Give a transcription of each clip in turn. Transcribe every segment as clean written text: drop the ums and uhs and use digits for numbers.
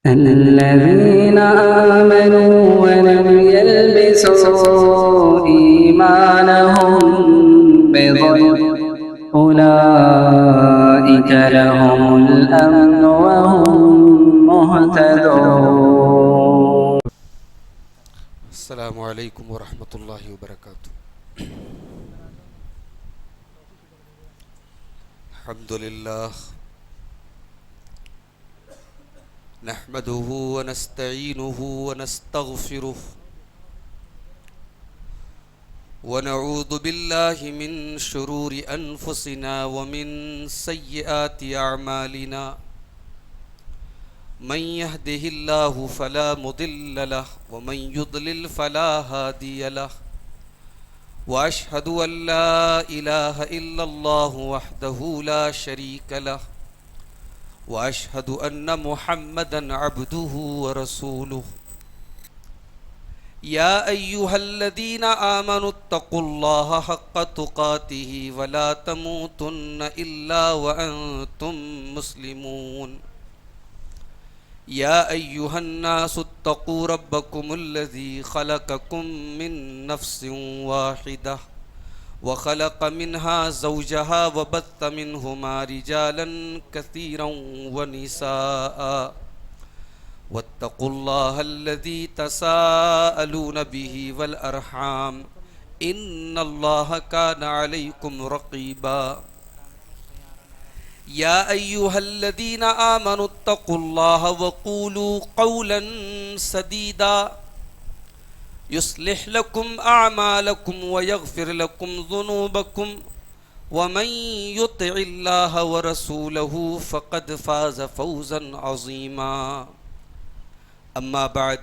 الذين آمنوا ولم يلبسوا إيمانهم بظلم أولئك لهم الأمن وهم مهتدون. السلام علیکم ورحمۃ اللہ وبرکاتہ. الحمد للہ نحمده ونستعینه ونستغفره ونعوذ باللہ من شرور انفسنا ومن سیئات اعمالنا. من يهده الله فلا مضل له ومن يضلل فلا هادي له وأشهد أن لا إله إلا الله وحده لا شريك له وأشهد أن محمدا عبده ورسوله. يا أيها الذين آمنوا اتقوا الله حق تقاته ولا تموتن إلا وأنتم مسلمون. يا أيها الناس اتقوا ربكم الذي خلقكم من نفس واحدة وخلق منها زوجها وبث منهما رجالا كثيرا ونساء واتقوا الله الذي تساءلون به والأرحام إن الله كان عليكم رقيبا. يا أيها الذين آمنوا اتقوا الله وقولوا قولا سديدا يصلح لكم أعمالكم ويغفر لكم ذنوبكم ومن يطع الله ورسوله فقد فاز فوزا عظيما. أما بعد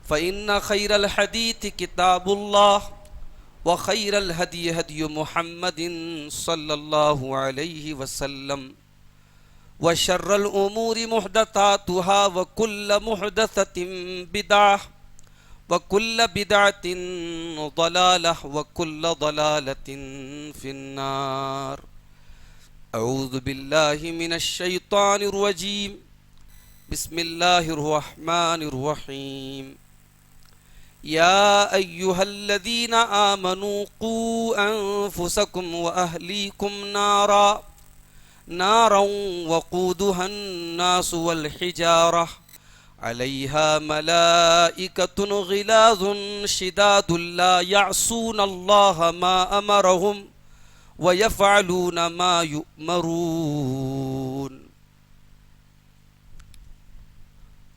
فإن خير الحديث كتاب الله وخير الهدي هدي محمد صلى الله عليه وسلم وشر الأمور محدثاتها وكل محدثة بدعة وكل بدعة ضلالة وكل ضلالة في النار. أعوذ بالله من الشيطان الرجيم. بسم الله الرحمن الرحيم. يا أيها الذين آمنوا قوا أنفسكم وأهليكم نارا وقودها الناس والحجارة عليها ملائكة غلاظ شداد لا يعصون الله ما أمرهم ويفعلون ما يؤمرون.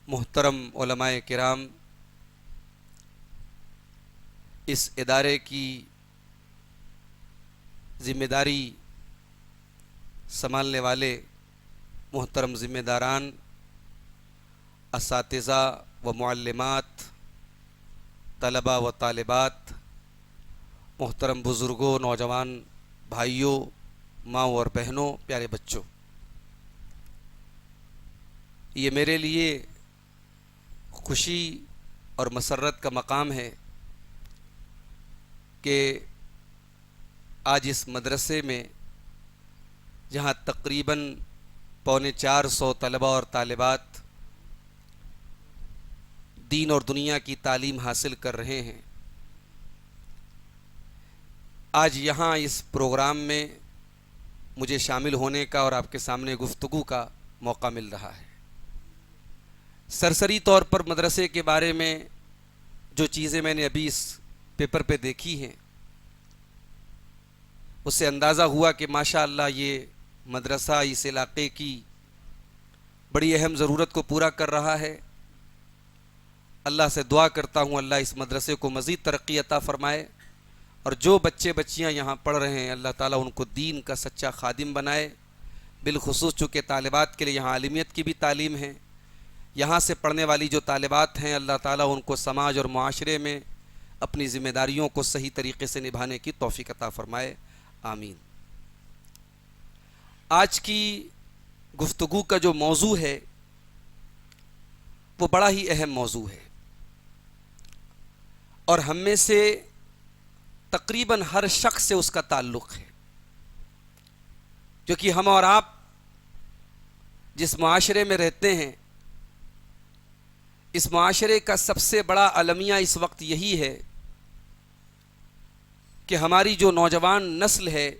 محترم علماء کرام، اس ادارے کی ذمہ داری سنبھالنے والے محترم ذمہ داران، اساتذہ و معلمات، طلباء و طالبات، محترم بزرگوں، نوجوان بھائیوں، ماں اور بہنوں، پیارے بچوں، یہ میرے لیے خوشی اور مسرت کا مقام ہے کہ آج اس مدرسے میں جہاں تقریباً 450 طلباء اور طالبات دین اور دنیا کی تعلیم حاصل کر رہے ہیں، آج یہاں اس پروگرام میں مجھے شامل ہونے کا اور آپ کے سامنے گفتگو کا موقع مل رہا ہے. سرسری طور پر مدرسے کے بارے میں جو چیزیں میں نے ابھی اس پیپر پہ دیکھی ہیں، اس سے اندازہ ہوا کہ ماشاءاللہ یہ مدرسہ اس علاقے کی بڑی اہم ضرورت کو پورا کر رہا ہے. اللہ سے دعا کرتا ہوں اللہ اس مدرسے کو مزید ترقی عطا فرمائے، اور جو بچے بچیاں یہاں پڑھ رہے ہیں اللہ تعالیٰ ان کو دین کا سچا خادم بنائے. بالخصوص چونکہ طالبات کے لیے یہاں عالمیت کی بھی تعلیم ہے، یہاں سے پڑھنے والی جو طالبات ہیں اللہ تعالیٰ ان کو سماج اور معاشرے میں اپنی ذمہ داریوں کو صحیح طریقے سے نبھانے کی توفیق عطا فرمائے. آمین. آج کی گفتگو کا جو موضوع ہے وہ بڑا ہی اہم موضوع ہے، اور ہم میں سے تقریباً ہر شخص سے اس کا تعلق ہے، کیونکہ ہم اور آپ جس معاشرے میں رہتے ہیں اس معاشرے کا سب سے بڑا المیہ اس وقت یہی ہے کہ ہماری جو نوجوان نسل ہے،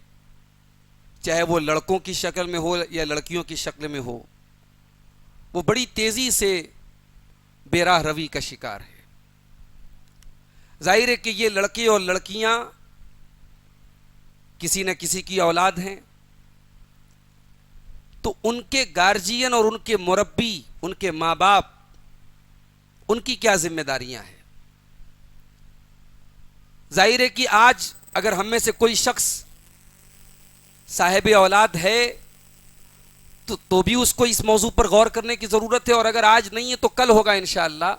چاہے وہ لڑکوں کی شکل میں ہو یا لڑکیوں کی شکل میں ہو، وہ بڑی تیزی سے بے راہ روی کا شکار ہے۔ ظاہر ہے کہ یہ لڑکے اور لڑکیاں کسی نہ کسی کی اولاد ہیں، تو ان کے گارجین اور ان کے مربی، ان کے ماں باپ، ان کی کیا ذمہ داریاں ہیں؟ ظاہر ہے کہ آج اگر ہم میں سے کوئی شخص صاحب اولاد ہے تو بھی اس کو اس موضوع پر غور کرنے کی ضرورت ہے، اور اگر آج نہیں ہے تو کل ہوگا انشاءاللہ۔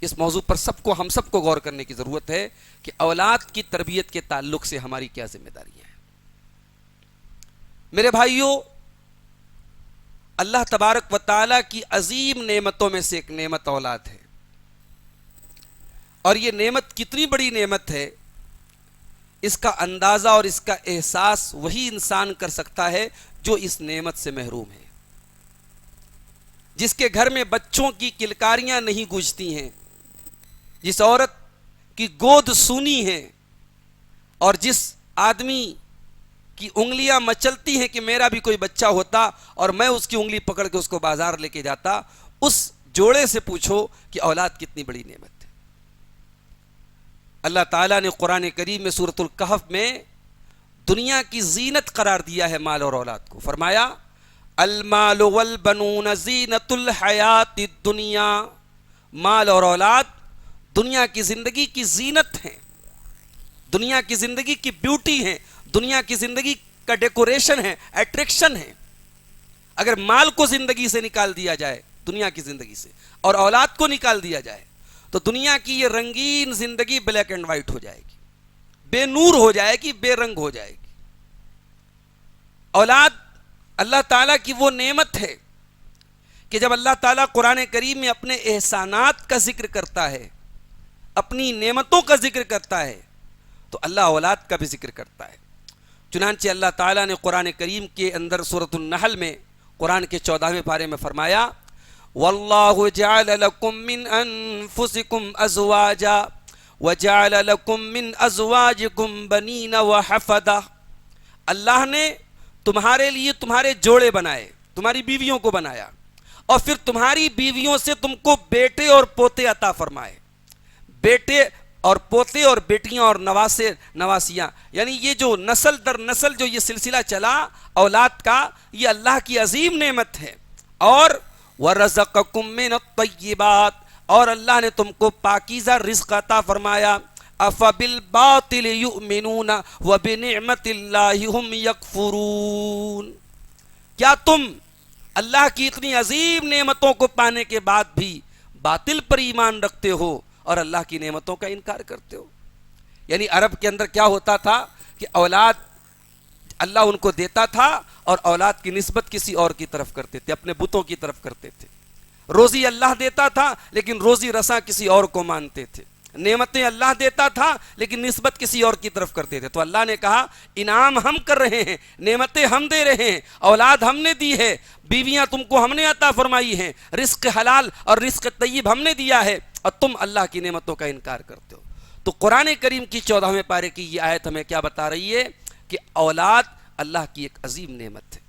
اس موضوع پر ہم سب کو غور کرنے کی ضرورت ہے کہ اولاد کی تربیت کے تعلق سے ہماری کیا ذمہ داریاں ہیں۔ میرے بھائیوں، اللہ تبارک و تعالیٰ کی عظیم نعمتوں میں سے ایک نعمت اولاد ہے، اور یہ نعمت کتنی بڑی نعمت ہے، اس کا اندازہ اور اس کا احساس وہی انسان کر سکتا ہے جو اس نعمت سے محروم ہے، جس کے گھر میں بچوں کی کلکاریاں نہیں گونجتی ہیں، جس عورت کی گود سونی ہے، اور جس آدمی کی انگلیاں مچلتی ہیں کہ میرا بھی کوئی بچہ ہوتا اور میں اس کی انگلی پکڑ کے اس کو بازار لے کے جاتا، اس جوڑے سے پوچھو کہ اولاد کتنی بڑی نعمت ہے۔ اللہ تعالیٰ نے قرآن کریم میں سورۃ الکہف میں دنیا کی زینت قرار دیا ہے مال اور اولاد کو۔ فرمایا المال والبنون زینت الحیات الدنیا، مال اور اولاد دنیا کی زندگی کی زینت ہیں، دنیا کی زندگی کی بیوٹی ہیں، دنیا کی زندگی کا ڈیکوریشن ہے، اٹریکشن ہے۔ اگر مال کو زندگی سے نکال دیا جائے، دنیا کی زندگی سے، اور اولاد کو نکال دیا جائے، تو دنیا کی یہ رنگین زندگی بلیک اینڈ وائٹ ہو جائے گی، بے نور ہو جائے گی، بے رنگ ہو جائے گی۔ اولاد اللہ تعالیٰ کی وہ نعمت ہے کہ جب اللہ تعالیٰ قرآن کریم میں اپنے احسانات کا ذکر کرتا ہے، اپنی نعمتوں کا ذکر کرتا ہے، تو اللہ اولاد کا بھی ذکر کرتا ہے۔ چنانچہ اللہ تعالیٰ نے قرآن کریم کے اندر سورۃ النحل میں قرآن کے 14ویں پارے میں فرمایا وَاللَّهُ جَعَلَ لَكُم مِّنْ أَنفُسِكُمْ أَزْوَاجًا وَجَعَلَ لَكُم مِّنْ أَزْوَاجِكُمْ بَنِينَ وَحَفَدَةً، اللہ نے تمہارے لیے تمہارے جوڑے بنائے، تمہاری بیویوں کو بنایا، اور پھر تمہاری بیویوں سے تم کو بیٹے اور پوتے عطا فرمائے۔ بیٹے اور پوتے اور بیٹیاں اور نواسیاں، یعنی یہ جو نسل در نسل جو یہ سلسلہ چلا اولاد کا، یہ اللہ کی عظیم نعمت ہے۔ اور وَرَزَقَكُم مِّنَ الطَّيِّبَاتِ، اور اللہ نے تم کو پاکیزہ رزق عطا فرمایا۔ أَفَبِالْبَاطِلِ يُؤْمِنُونَ وَبِنِعْمَةِ اللَّهِ هُمْ يَكْفُرُونَ، کیا تم اللہ کی اتنی عظیم نعمتوں کو پانے کے بعد بھی باطل پر ایمان رکھتے ہو اور اللہ کی نعمتوں کا انکار کرتے ہو؟ یعنی عرب کے اندر کیا ہوتا تھا کہ اولاد اللہ ان کو دیتا تھا اور اولاد کی نسبت کسی اور کی طرف کرتے تھے، اپنے بتوں کی طرف کرتے تھے۔ روزی اللہ دیتا تھا لیکن روزی رساں کسی اور کو مانتے تھے۔ نعمتیں اللہ دیتا تھا لیکن نسبت کسی اور کی طرف کرتے تھے۔ تو اللہ نے کہا انعام ہم کر رہے ہیں، نعمتیں ہم دے رہے ہیں، اولاد ہم نے دی ہے، بیویاں تم کو ہم نے عطا فرمائی ہیں، رزق حلال اور رزق طیب ہم نے دیا ہے، اور تم اللہ کی نعمتوں کا انکار کرتے ہو۔ تو قرآن کریم کی 14ویں پارے کی یہ آیت ہمیں کیا بتا رہی ہے کہ اولاد اللہ کی ایک عظیم نعمت ہے۔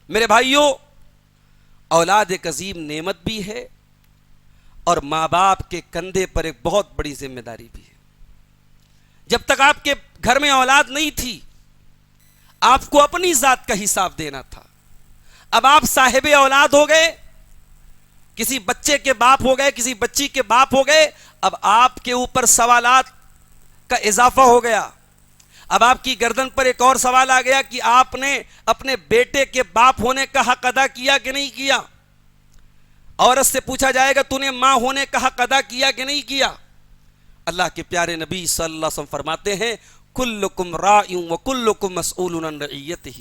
میرے بھائیوں، اولاد ایک عظیم نعمت بھی ہے اور ماں باپ کے کندھے پر ایک بہت بڑی ذمہ داری بھی ہے۔ جب تک آپ کے گھر میں اولاد نہیں تھی، آپ کو اپنی ذات کا حساب دینا تھا۔ اب آپ صاحب اولاد ہو گئے، کسی بچے کے باپ ہو گئے، کسی بچی کے باپ ہو گئے، اب آپ کے اوپر سوالات کا اضافہ ہو گیا۔ اب آپ کی گردن پر ایک اور سوال آ گیا کہ آپ نے اپنے بیٹے کے باپ ہونے کا حق ادا کیا کہ نہیں کیا۔ عورت سے پوچھا جائے گا تو نے ماں ہونے کا حق ادا کیا کہ نہیں کیا۔ اللہ کے پیارے نبی صلی اللہ علیہ وسلم فرماتے ہیں کلکم راع وکلکم مسئول عن رعیتہ،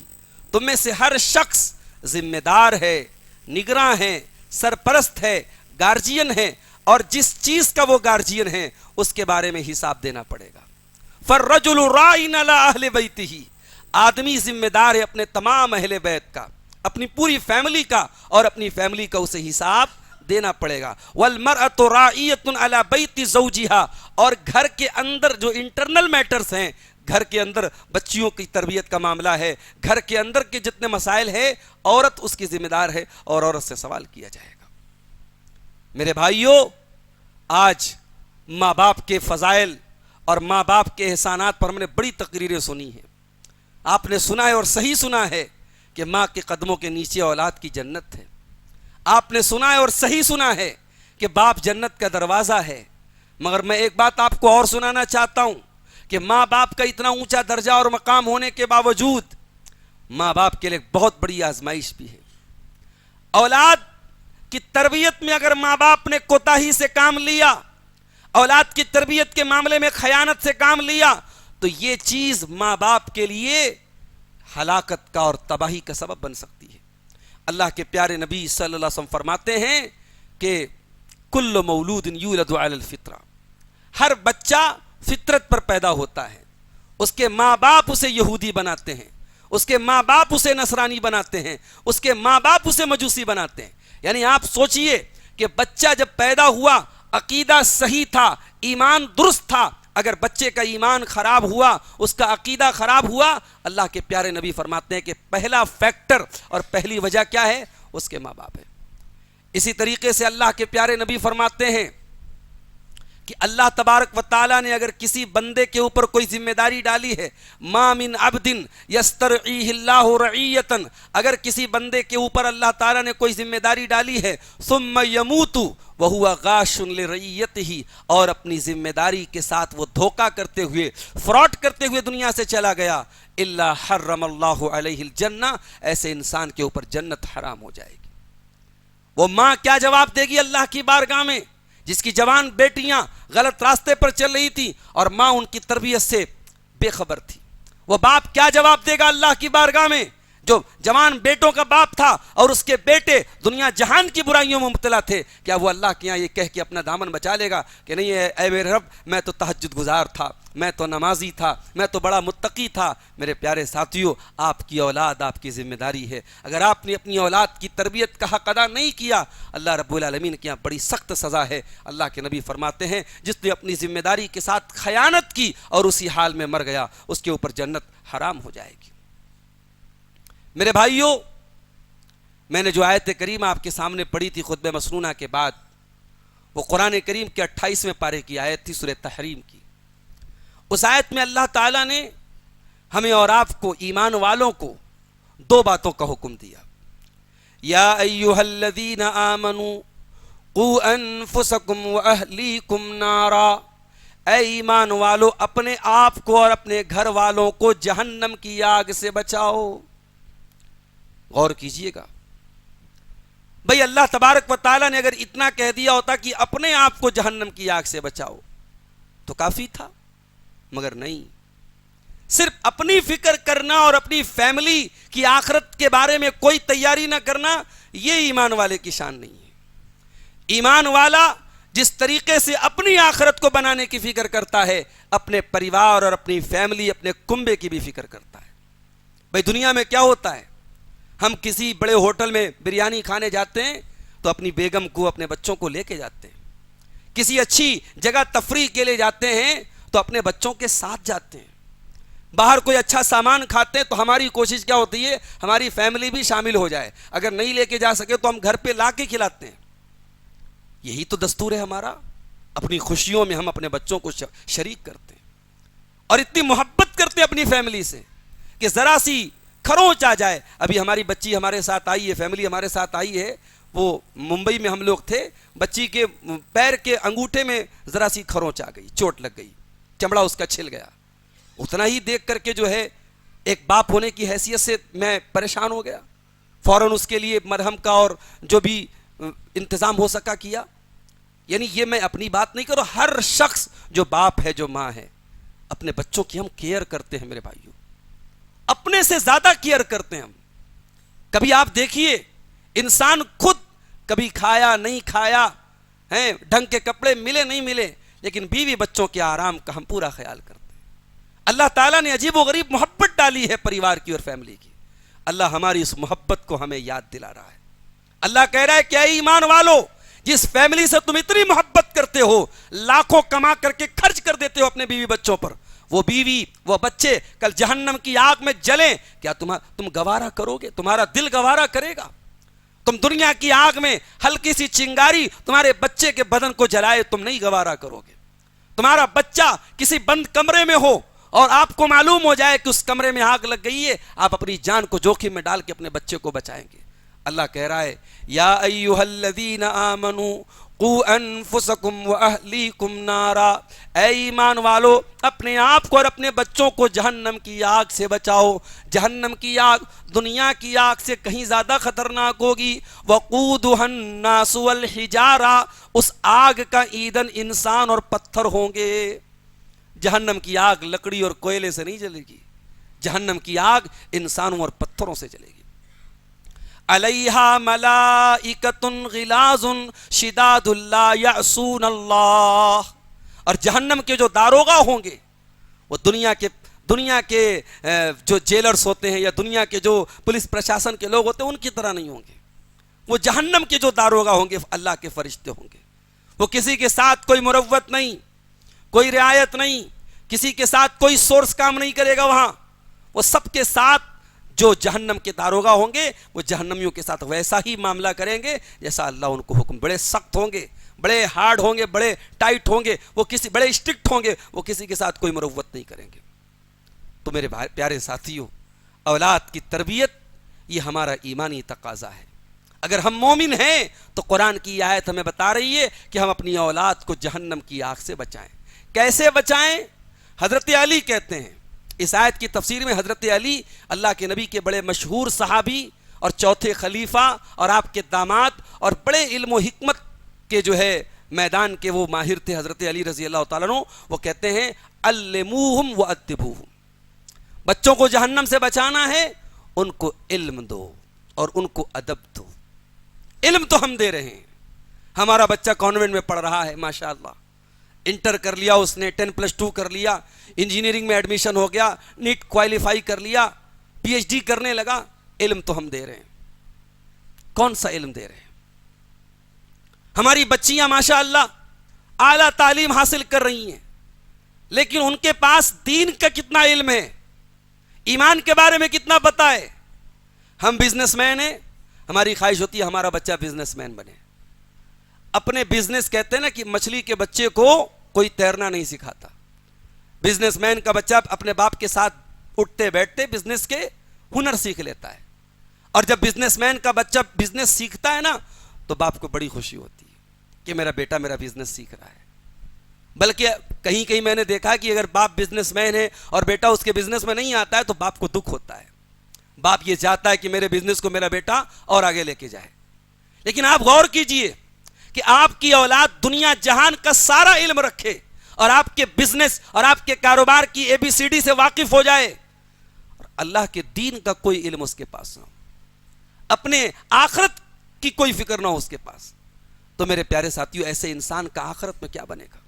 تم میں سے ہر شخص ذمہ دار ہے، نگراں ہے، سرپرست ہے، گارجین ہے، اور جس چیز کا وہ گارجین ہے اس کے بارے میں حساب دینا پڑے گا۔ فالرجل راع علی اہل بیتہ، آدمی ذمہ دار ہے اپنے تمام اہل بیت کا، اپنی پوری فیملی کا، اور اپنی فیملی کا اسے حساب دینا پڑے گا. والمرأۃ راعیۃ علی بیت زوجہا, اور گھر کے اندر جو انٹرنل میٹرز ہیں, گھر کے اندر بچیوں کی تربیت کا معاملہ ہے, گھر کے اندر کے جتنے مسائل ہیں, عورت اس کی ذمہ دار ہے اور عورت سے سوال کیا جائے گا. میرے بھائیوں, آج ماں باپ کے فضائل اور ماں باپ کے احسانات پر ہم نے بڑی تقریریں سنی ہیں. آپ نے سنا ہے اور صحیح سنا ہے کہ ماں کے قدموں کے نیچے اولاد کی جنت ہے. آپ نے سنا ہے اور صحیح سنا ہے کہ باپ جنت کا دروازہ ہے. مگر میں ایک بات آپ کو اور سنانا چاہتا ہوں کہ ماں باپ کا اتنا اونچا درجہ اور مقام ہونے کے باوجود ماں باپ کے لیے بہت بڑی آزمائش بھی ہے. اولاد کی تربیت میں اگر ماں باپ نے کوتاہی سے کام لیا, اولاد کی تربیت کے معاملے میں خیانت سے کام لیا, تو یہ چیز ماں باپ کے لیے ہلاکت کا اور تباہی کا سبب بن سکتی ہے. اللہ کے پیارے نبی صلی اللہ علیہ وسلم فرماتے ہیں کہ کل مولود یولد علی الفطرہ, ہر بچہ فطرت پر پیدا ہوتا ہے. اس کے ماں باپ اسے یہودی بناتے ہیں, اس کے ماں باپ اسے نصرانی بناتے ہیں, اس کے ماں باپ اسے مجوسی بناتے ہیں. یعنی آپ سوچئے کہ بچہ جب پیدا ہوا عقیدہ صحیح تھا, ایمان درست تھا, اگر بچے کا ایمان خراب ہوا, اس کا عقیدہ خراب ہوا, اللہ کے پیارے نبی فرماتے ہیں کہ پہلا فیکٹر اور پہلی وجہ کیا ہے؟ اس کے ماں باپ ہے. اسی طریقے سے اللہ کے پیارے نبی فرماتے ہیں کہ اللہ تبارک و تعالیٰ نے اگر کسی بندے کے اوپر کوئی ذمہ داری ڈالی ہے, ما من عبد یسترعیہ اللہ رعیۃ, اگر کسی بندے کے اوپر اللہ تعالیٰ نے کوئی ذمہ داری ڈالی ہے, ثم یموت وہو غاش لرعیتہ, اور اپنی ذمہ داری کے ساتھ وہ دھوکہ کرتے ہوئے, فراڈ کرتے ہوئے دنیا سے چلا گیا, الا حرم اللہ علیہ الجنہ, ایسے انسان کے اوپر جنت حرام ہو جائے گی. وہ ماں کیا جواب دے گی اللہ کی بارگاہ میں جس کی جوان بیٹیاں غلط راستے پر چل رہی تھی اور ماں ان کی تربیت سے بے خبر تھی؟ وہ باپ کیا جواب دے گا اللہ کی بارگاہ میں جو جوان بیٹوں کا باپ تھا اور اس کے بیٹے دنیا جہان کی برائیوں میں مبتلا تھے؟ کیا وہ اللہ کے یہاں یہ کہہ کے اپنا دامن بچا لے گا کہ نہیں اے میرے رب, میں تو تہجد گزار تھا, میں تو نمازی تھا, میں تو بڑا متقی تھا؟ میرے پیارے ساتھیوں, آپ کی اولاد آپ کی ذمہ داری ہے. اگر آپ نے اپنی اولاد کی تربیت کا حق ادا نہیں کیا, اللہ رب العالمین کے یہاں بڑی سخت سزا ہے. اللہ کے نبی فرماتے ہیں جس نے اپنی ذمہ داری کے ساتھ خیانت کی اور اسی حال میں مر گیا, اس کے اوپر جنت حرام ہو جائے گی. میرے بھائیوں, میں نے جو آیت کریمہ آپ کے سامنے پڑھی تھی خطبہ مسنونہ کے بعد, وہ قرآن کریم کے 28ویں پارے کی آیت تھی, سورہ تحریم کی. اس آیت میں اللہ تعالیٰ نے ہمیں اور آپ کو, ایمان والوں کو, دو باتوں کا حکم دیا. یا ایھا الذین آمنوا قوا انفسکم واہلیکم نارا, اے ایمان والو اپنے آپ کو اور اپنے گھر والوں کو جہنم کی آگ سے بچاؤ. غور کیجئے گا بھئی, اللہ تبارک و تعالیٰ نے اگر اتنا کہہ دیا ہوتا کہ اپنے آپ کو جہنم کی آگ سے بچاؤ تو کافی تھا, مگر نہیں. صرف اپنی فکر کرنا اور اپنی فیملی کی آخرت کے بارے میں کوئی تیاری نہ کرنا, یہ ایمان والے کی شان نہیں ہے. ایمان والا جس طریقے سے اپنی آخرت کو بنانے کی فکر کرتا ہے, اپنے پریوار اور اپنی فیملی, اپنے کنبے کی بھی فکر کرتا ہے. بھئی دنیا میں کیا ہوتا ہے, ہم کسی بڑے ہوٹل میں بریانی کھانے جاتے ہیں تو اپنی بیگم کو, اپنے بچوں کو لے کے جاتے ہیں. کسی اچھی جگہ تفریح کے لیے جاتے ہیں تو اپنے بچوں کے ساتھ جاتے ہیں. باہر کوئی اچھا سامان کھاتے ہیں تو ہماری کوشش کیا ہوتی ہے, ہماری فیملی بھی شامل ہو جائے. اگر نہیں لے کے جا سکے تو ہم گھر پہ لا کے کھلاتے ہیں. یہی تو دستور ہے ہمارا. اپنی خوشیوں میں ہم اپنے بچوں کو شریک کرتے ہیں اور اتنی محبت کرتے ہیں اپنی فیملی سے کہ ذرا سی کھروچ آ جائے. ابھی ہماری بچی ہمارے ساتھ آئی ہے, فیملی ہمارے ساتھ آئی ہے, وہ ممبئی میں ہم لوگ تھے. بچی کے پیر کے انگوٹھے میں ذرا سی کھروچ آ گئی, چوٹ لگ گئی, چمڑا اس کا چھل گیا. اتنا ہی دیکھ کر کے جو ہے ایک باپ ہونے کی حیثیت سے میں پریشان ہو گیا. فوراً اس کے لیے مرہم کا اور جو بھی انتظام ہو سکا کیا. یعنی یہ میں اپنی بات نہیں کروں, ہر شخص جو باپ ہے, جو ماں ہے, اپنے بچوں کی ہم کیئر کرتے ہیں. میرے بھائیوں, اپنے سے زیادہ کیئر کرتے ہیں ہم. کبھی آپ دیکھیے انسان خود کبھی کھایا نہیں کھایا ہیں, ڈھنگ کے کپڑے ملے نہیں ملے, لیکن بیوی بچوں کے آرام کا ہم پورا خیال کرتے ہیں. اللہ تعالیٰ نے عجیب و غریب محبت ڈالی ہے پریوار کی اور فیملی کی. اللہ ہماری اس محبت کو ہمیں یاد دلا رہا ہے. اللہ کہہ رہا ہے کہ اے ایمان والو, جس فیملی سے تم اتنی محبت کرتے ہو، لاکھوں کما کر کے خرچ کر دیتے ہو اپنے بیوی بچوں پر، وہ بیوی وہ بچے کل جہنم کی آگ میں جلیں، کیا تم گوارا کرو گے؟ تمہارا دل گوارا کرے گا؟ تم دنیا کی آگ میں ہلکی سی چنگاری تمہارے بچے کے بدن کو جلائے، تم نہیں گوارا کرو گے؟ تمہارا بچہ کسی بند کمرے میں ہو اور آپ کو معلوم ہو جائے کہ اس کمرے میں آگ لگ گئی ہے، آپ اپنی جان کو جوخم میں ڈال کے اپنے بچے کو بچائیں گے؟ اللہ کہہ رہا ہے یا ایھا الذین آمنوا قوا انفسکم واہلیکم نارا، اے ایمان والو اپنے آپ کو اور اپنے بچوں کو جہنم کی آگ سے بچاؤ۔ جہنم کی آگ دنیا کی آگ سے کہیں زیادہ خطرناک ہوگی۔ وقودھا الناس والحجارہ، اس آگ کا ایندھن انسان اور پتھر ہوں گے۔ جہنم کی آگ لکڑی اور کوئلے سے نہیں جلے گی، جہنم کی آگ انسانوں اور پتھروں سے جلے گی۔ علیہا ملائکۃ غلاظ شداد لا یعصون اللہ، اور جہنم کے جو داروغہ ہوں گے وہ دنیا کے جو جیلرز ہوتے ہیں یا دنیا کے جو پولیس پرشاسن کے لوگ ہوتے ہیں ان کی طرح نہیں ہوں گے۔ وہ جہنم کے جو داروغہ ہوں گے اللہ کے فرشتے ہوں گے۔ وہ کسی کے ساتھ کوئی مروت نہیں، کوئی رعایت نہیں، کسی کے ساتھ کوئی سورس کام نہیں کرے گا وہاں۔ وہ سب کے ساتھ جو جہنم کے داروغہ ہوں گے وہ جہنمیوں کے ساتھ ویسا ہی معاملہ کریں گے جیسا اللہ ان کو حکم۔ بڑے سخت ہوں گے، بڑے ہارڈ ہوں گے، بڑے ٹائٹ ہوں گے، وہ بڑے اسٹرکٹ ہوں گے، وہ کسی کے ساتھ کوئی مروت نہیں کریں گے۔ تو میرے پیارے ساتھیوں، اولاد کی تربیت یہ ہمارا ایمانی تقاضا ہے۔ اگر ہم مومن ہیں تو قرآن کی آیت ہمیں بتا رہی ہے کہ ہم اپنی اولاد کو جہنم کی آگ سے بچائیں۔ کیسے بچائیں؟ حضرت علی کہتے ہیں، اس آیت کی تفسیر میں حضرت علی اللہ کے نبی کے بڑے مشہور صحابی اور چوتھے خلیفہ اور آپ کے داماد اور بڑے علم و حکمت کے جو ہے میدان کے وہ ماہر تھے حضرت علی رضی اللہ تعالیٰ عنہ۔ وہ کہتے ہیں علموہم وادبوہم، بچوں کو جہنم سے بچانا ہے ان کو علم دو اور ان کو ادب دو۔ علم تو ہم دے رہے ہیں، ہمارا بچہ کانوینٹ میں پڑھ رہا ہے ماشاءاللہ، انٹر کر لیا اس نے، 10+2 کر لیا، انجینئرنگ میں ایڈمیشن ہو گیا، نیٹ کوالیفائی کر لیا، پی ایچ ڈی کرنے لگا۔ علم تو ہم دے رہے ہیں، کون سا علم دے رہے ہیں؟ ہماری بچیاں ماشاءاللہ اعلیٰ تعلیم حاصل کر رہی ہیں، لیکن ان کے پاس دین کا کتنا علم ہے، ایمان کے بارے میں کتنا پتہ ہے؟ ہم بزنس مین ہیں، ہماری خواہش ہوتی ہے ہمارا بچہ بزنس مین بنے۔ اپنے بزنس کہتے ہیں نا کہ مچھلی کے بچے کو کوئی تیرنا نہیں سکھاتا۔ بزنس مین کا بچہ اپنے باپ کے ساتھ اٹھتے بیٹھتے بزنس کے ہنر سیکھ لیتا ہے، اور جب بزنس مین کا بچہ بزنس سیکھتا ہے نا تو باپ کو بڑی خوشی ہوتی ہے کہ میرا بیٹا میرا بزنس سیکھ رہا ہے۔ بلکہ کہیں کہیں میں نے دیکھا کہ اگر باپ بزنس مین ہے اور بیٹا اس کے بزنس میں نہیں آتا ہے تو باپ کو دکھ ہوتا ہے۔ باپ یہ چاہتا ہے کہ میرے بزنس کو میرا بیٹا اور آگے لے کے جائے۔ لیکن آپ غور کیجئے کہ آپ کی اولاد دنیا جہان کا سارا علم رکھے اور آپ کے بزنس اور آپ کے کاروبار کی ABCD سے واقف ہو جائے، اور اللہ کے دین کا کوئی علم اس کے پاس نہ ہو، اپنے آخرت کی کوئی فکر نہ ہو اس کے پاس، تو میرے پیارے ساتھیوں ایسے انسان کا آخرت میں کیا بنے گا؟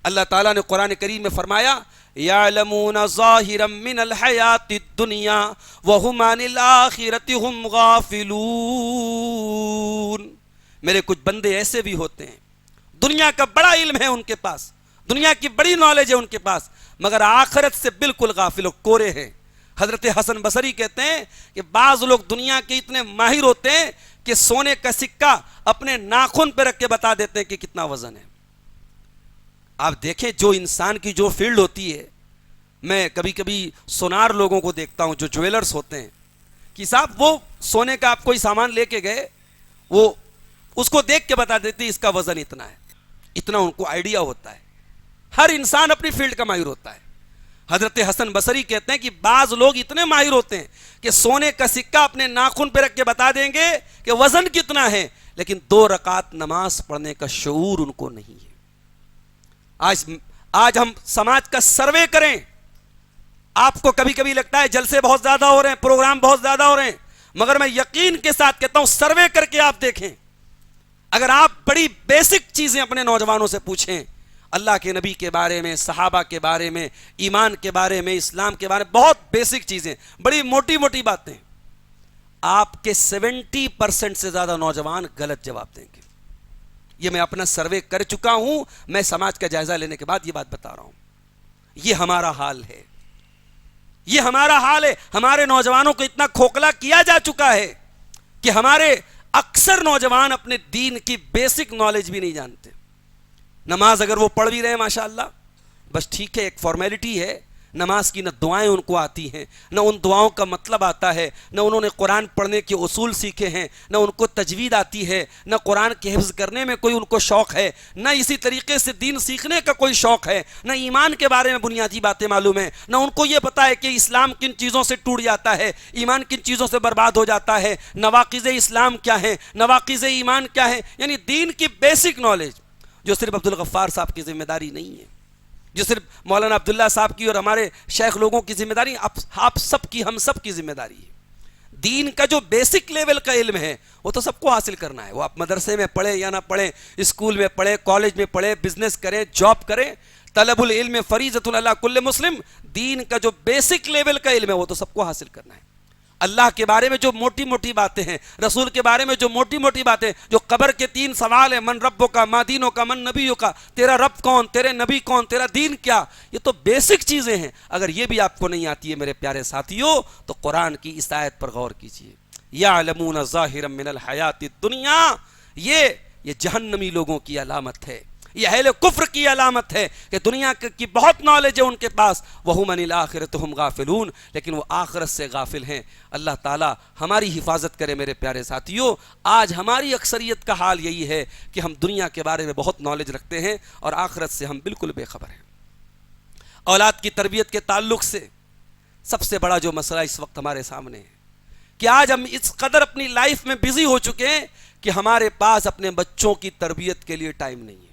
اللہ تعالیٰ نے قرآن کریم میں فرمایا یعلمون ظاہرا من الحیات الدنیا وہم عن الآخرۃ ہم غافلون۔ میرے کچھ بندے ایسے بھی ہوتے ہیں دنیا کا بڑا علم ہے ان کے پاس، دنیا کی بڑی نالج ہے ان کے پاس، مگر آخرت سے بالکل غافل و کورے ہیں۔ حضرت حسن بصری کہتے ہیں کہ بعض لوگ دنیا کے اتنے ماہر ہوتے ہیں کہ سونے کا سکہ اپنے ناخن پہ رکھ کے بتا دیتے ہیں کہ کتنا وزن ہے۔ آپ دیکھیں جو انسان کی جو فیلڈ ہوتی ہے، میں کبھی کبھی سونار لوگوں کو دیکھتا ہوں جو جویلرز ہوتے ہیں کہ صاحب وہ سونے کا آپ کوئی سامان لے کے گئے، وہ اس کو دیکھ کے بتا دیتے اس کا وزن اتنا ہے، اتنا ان کو آئیڈیا ہوتا ہے۔ ہر انسان اپنی فیلڈ کا ماہر ہوتا ہے۔ حضرت حسن بصری کہتے ہیں کہ بعض لوگ اتنے ماہر ہوتے ہیں کہ سونے کا سکہ اپنے ناخن پہ رکھ کے بتا دیں گے کہ وزن کتنا ہے، لیکن 2 رکعت نماز پڑھنے کا شعور ان کو نہیں ہے۔ آج ہم سماج کا سروے کریں، آپ کو کبھی کبھی لگتا ہے جلسے بہت زیادہ ہو رہے ہیں، پروگرام بہت زیادہ ہو رہے ہیں، مگر میں یقین کے ساتھ کہتا ہوں سروے کر کے آپ دیکھیں، اگر آپ بڑی بیسک چیزیں اپنے نوجوانوں سے پوچھیں، اللہ کے نبی کے بارے میں، صحابہ کے بارے میں، ایمان کے بارے میں، اسلام کے بارے میں، بہت بیسک چیزیں، بڑی موٹی موٹی باتیں، آپ کے 70% سے زیادہ نوجوان غلط جواب دیں گے۔ یہ میں اپنا سروے کر چکا ہوں، میں سماج کا جائزہ لینے کے بعد یہ بات بتا رہا ہوں. یہ ہمارا حال ہے، یہ ہمارا حال ہے. ہمارے نوجوانوں کو اتنا کھوکھلا کیا جا چکا ہے کہ ہمارے اکثر نوجوان اپنے دین کی بیسک نالج بھی نہیں جانتے. نماز اگر وہ پڑھ بھی رہے ہیں ماشاءاللہ بس ٹھیک ہے، ایک فارمیلٹی ہے. نماز کی نہ دعائیں ان کو آتی ہیں، نہ ان دعاؤں کا مطلب آتا ہے، نہ انہوں نے قرآن پڑھنے کے اصول سیکھے ہیں، نہ ان کو تجوید آتی ہے، نہ قرآن کے حفظ کرنے میں کوئی ان کو شوق ہے، نہ اسی طریقے سے دین سیکھنے کا کوئی شوق ہے، نہ ایمان کے بارے میں بنیادی باتیں معلوم ہیں، نہ ان کو یہ پتا ہے کہ اسلام کن چیزوں سے ٹوٹ جاتا ہے، ایمان کن چیزوں سے برباد ہو جاتا ہے، نواقض اسلام کیا ہیں، نواقض ایمان کیا ہیں. یعنی دین کی بیسک نالج جو صرف عبدالغفار صاحب کی ذمہ داری نہیں ہے، جو صرف مولانا عبداللہ صاحب کی اور ہمارے شیخ لوگوں کی ذمہ داری، آپ سب کی، ہم سب کی ذمہ داری ہے. دین کا جو بیسک لیول کا علم ہے وہ تو سب کو حاصل کرنا ہے. وہ آپ مدرسے میں پڑھیں یا نہ پڑھیں، اسکول میں پڑھیں، کالج میں پڑھیں، بزنس کریں، جاب کریں. طلب العلم فریضۃ علی کل مسلم. دین کا جو بیسک لیول کا علم ہے وہ تو سب کو حاصل کرنا ہے. اللہ کے بارے میں جو موٹی موٹی باتیں ہیں، رسول کے بارے میں جو موٹی موٹی باتیں، جو قبر کے 3 سوال ہیں، من ربوں کا، ما دینوں کا، من نبیوں کا، تیرا رب کون، تیرے نبی کون، تیرا دین کیا، یہ تو بیسک چیزیں ہیں. اگر یہ بھی آپ کو نہیں آتی ہے میرے پیارے ساتھیوں تو قرآن کی اس آیت پر غور کیجیے. یعلمون ظاہرا من الحیات الدنیا، یہ جہنمی لوگوں کی علامت ہے، یہ اہل کفر کی علامت ہے کہ دنیا کی بہت نالج ہے ان کے پاس. وَهُمْ عَنِ الْآخِرَةِ هُمْ غَافِلُونَ، لیکن وہ آخرت سے غافل ہیں. اللہ تعالیٰ ہماری حفاظت کرے میرے پیارے ساتھیوں. آج ہماری اکثریت کا حال یہی ہے کہ ہم دنیا کے بارے میں بہت نالج رکھتے ہیں اور آخرت سے ہم بالکل بے خبر ہیں. اولاد کی تربیت کے تعلق سے سب سے بڑا جو مسئلہ اس وقت ہمارے سامنے ہے کہ آج ہم اس قدر اپنی لائف میں بزی ہو چکے ہیں کہ ہمارے پاس اپنے بچوں کی تربیت کے لیے ٹائم نہیں ہے.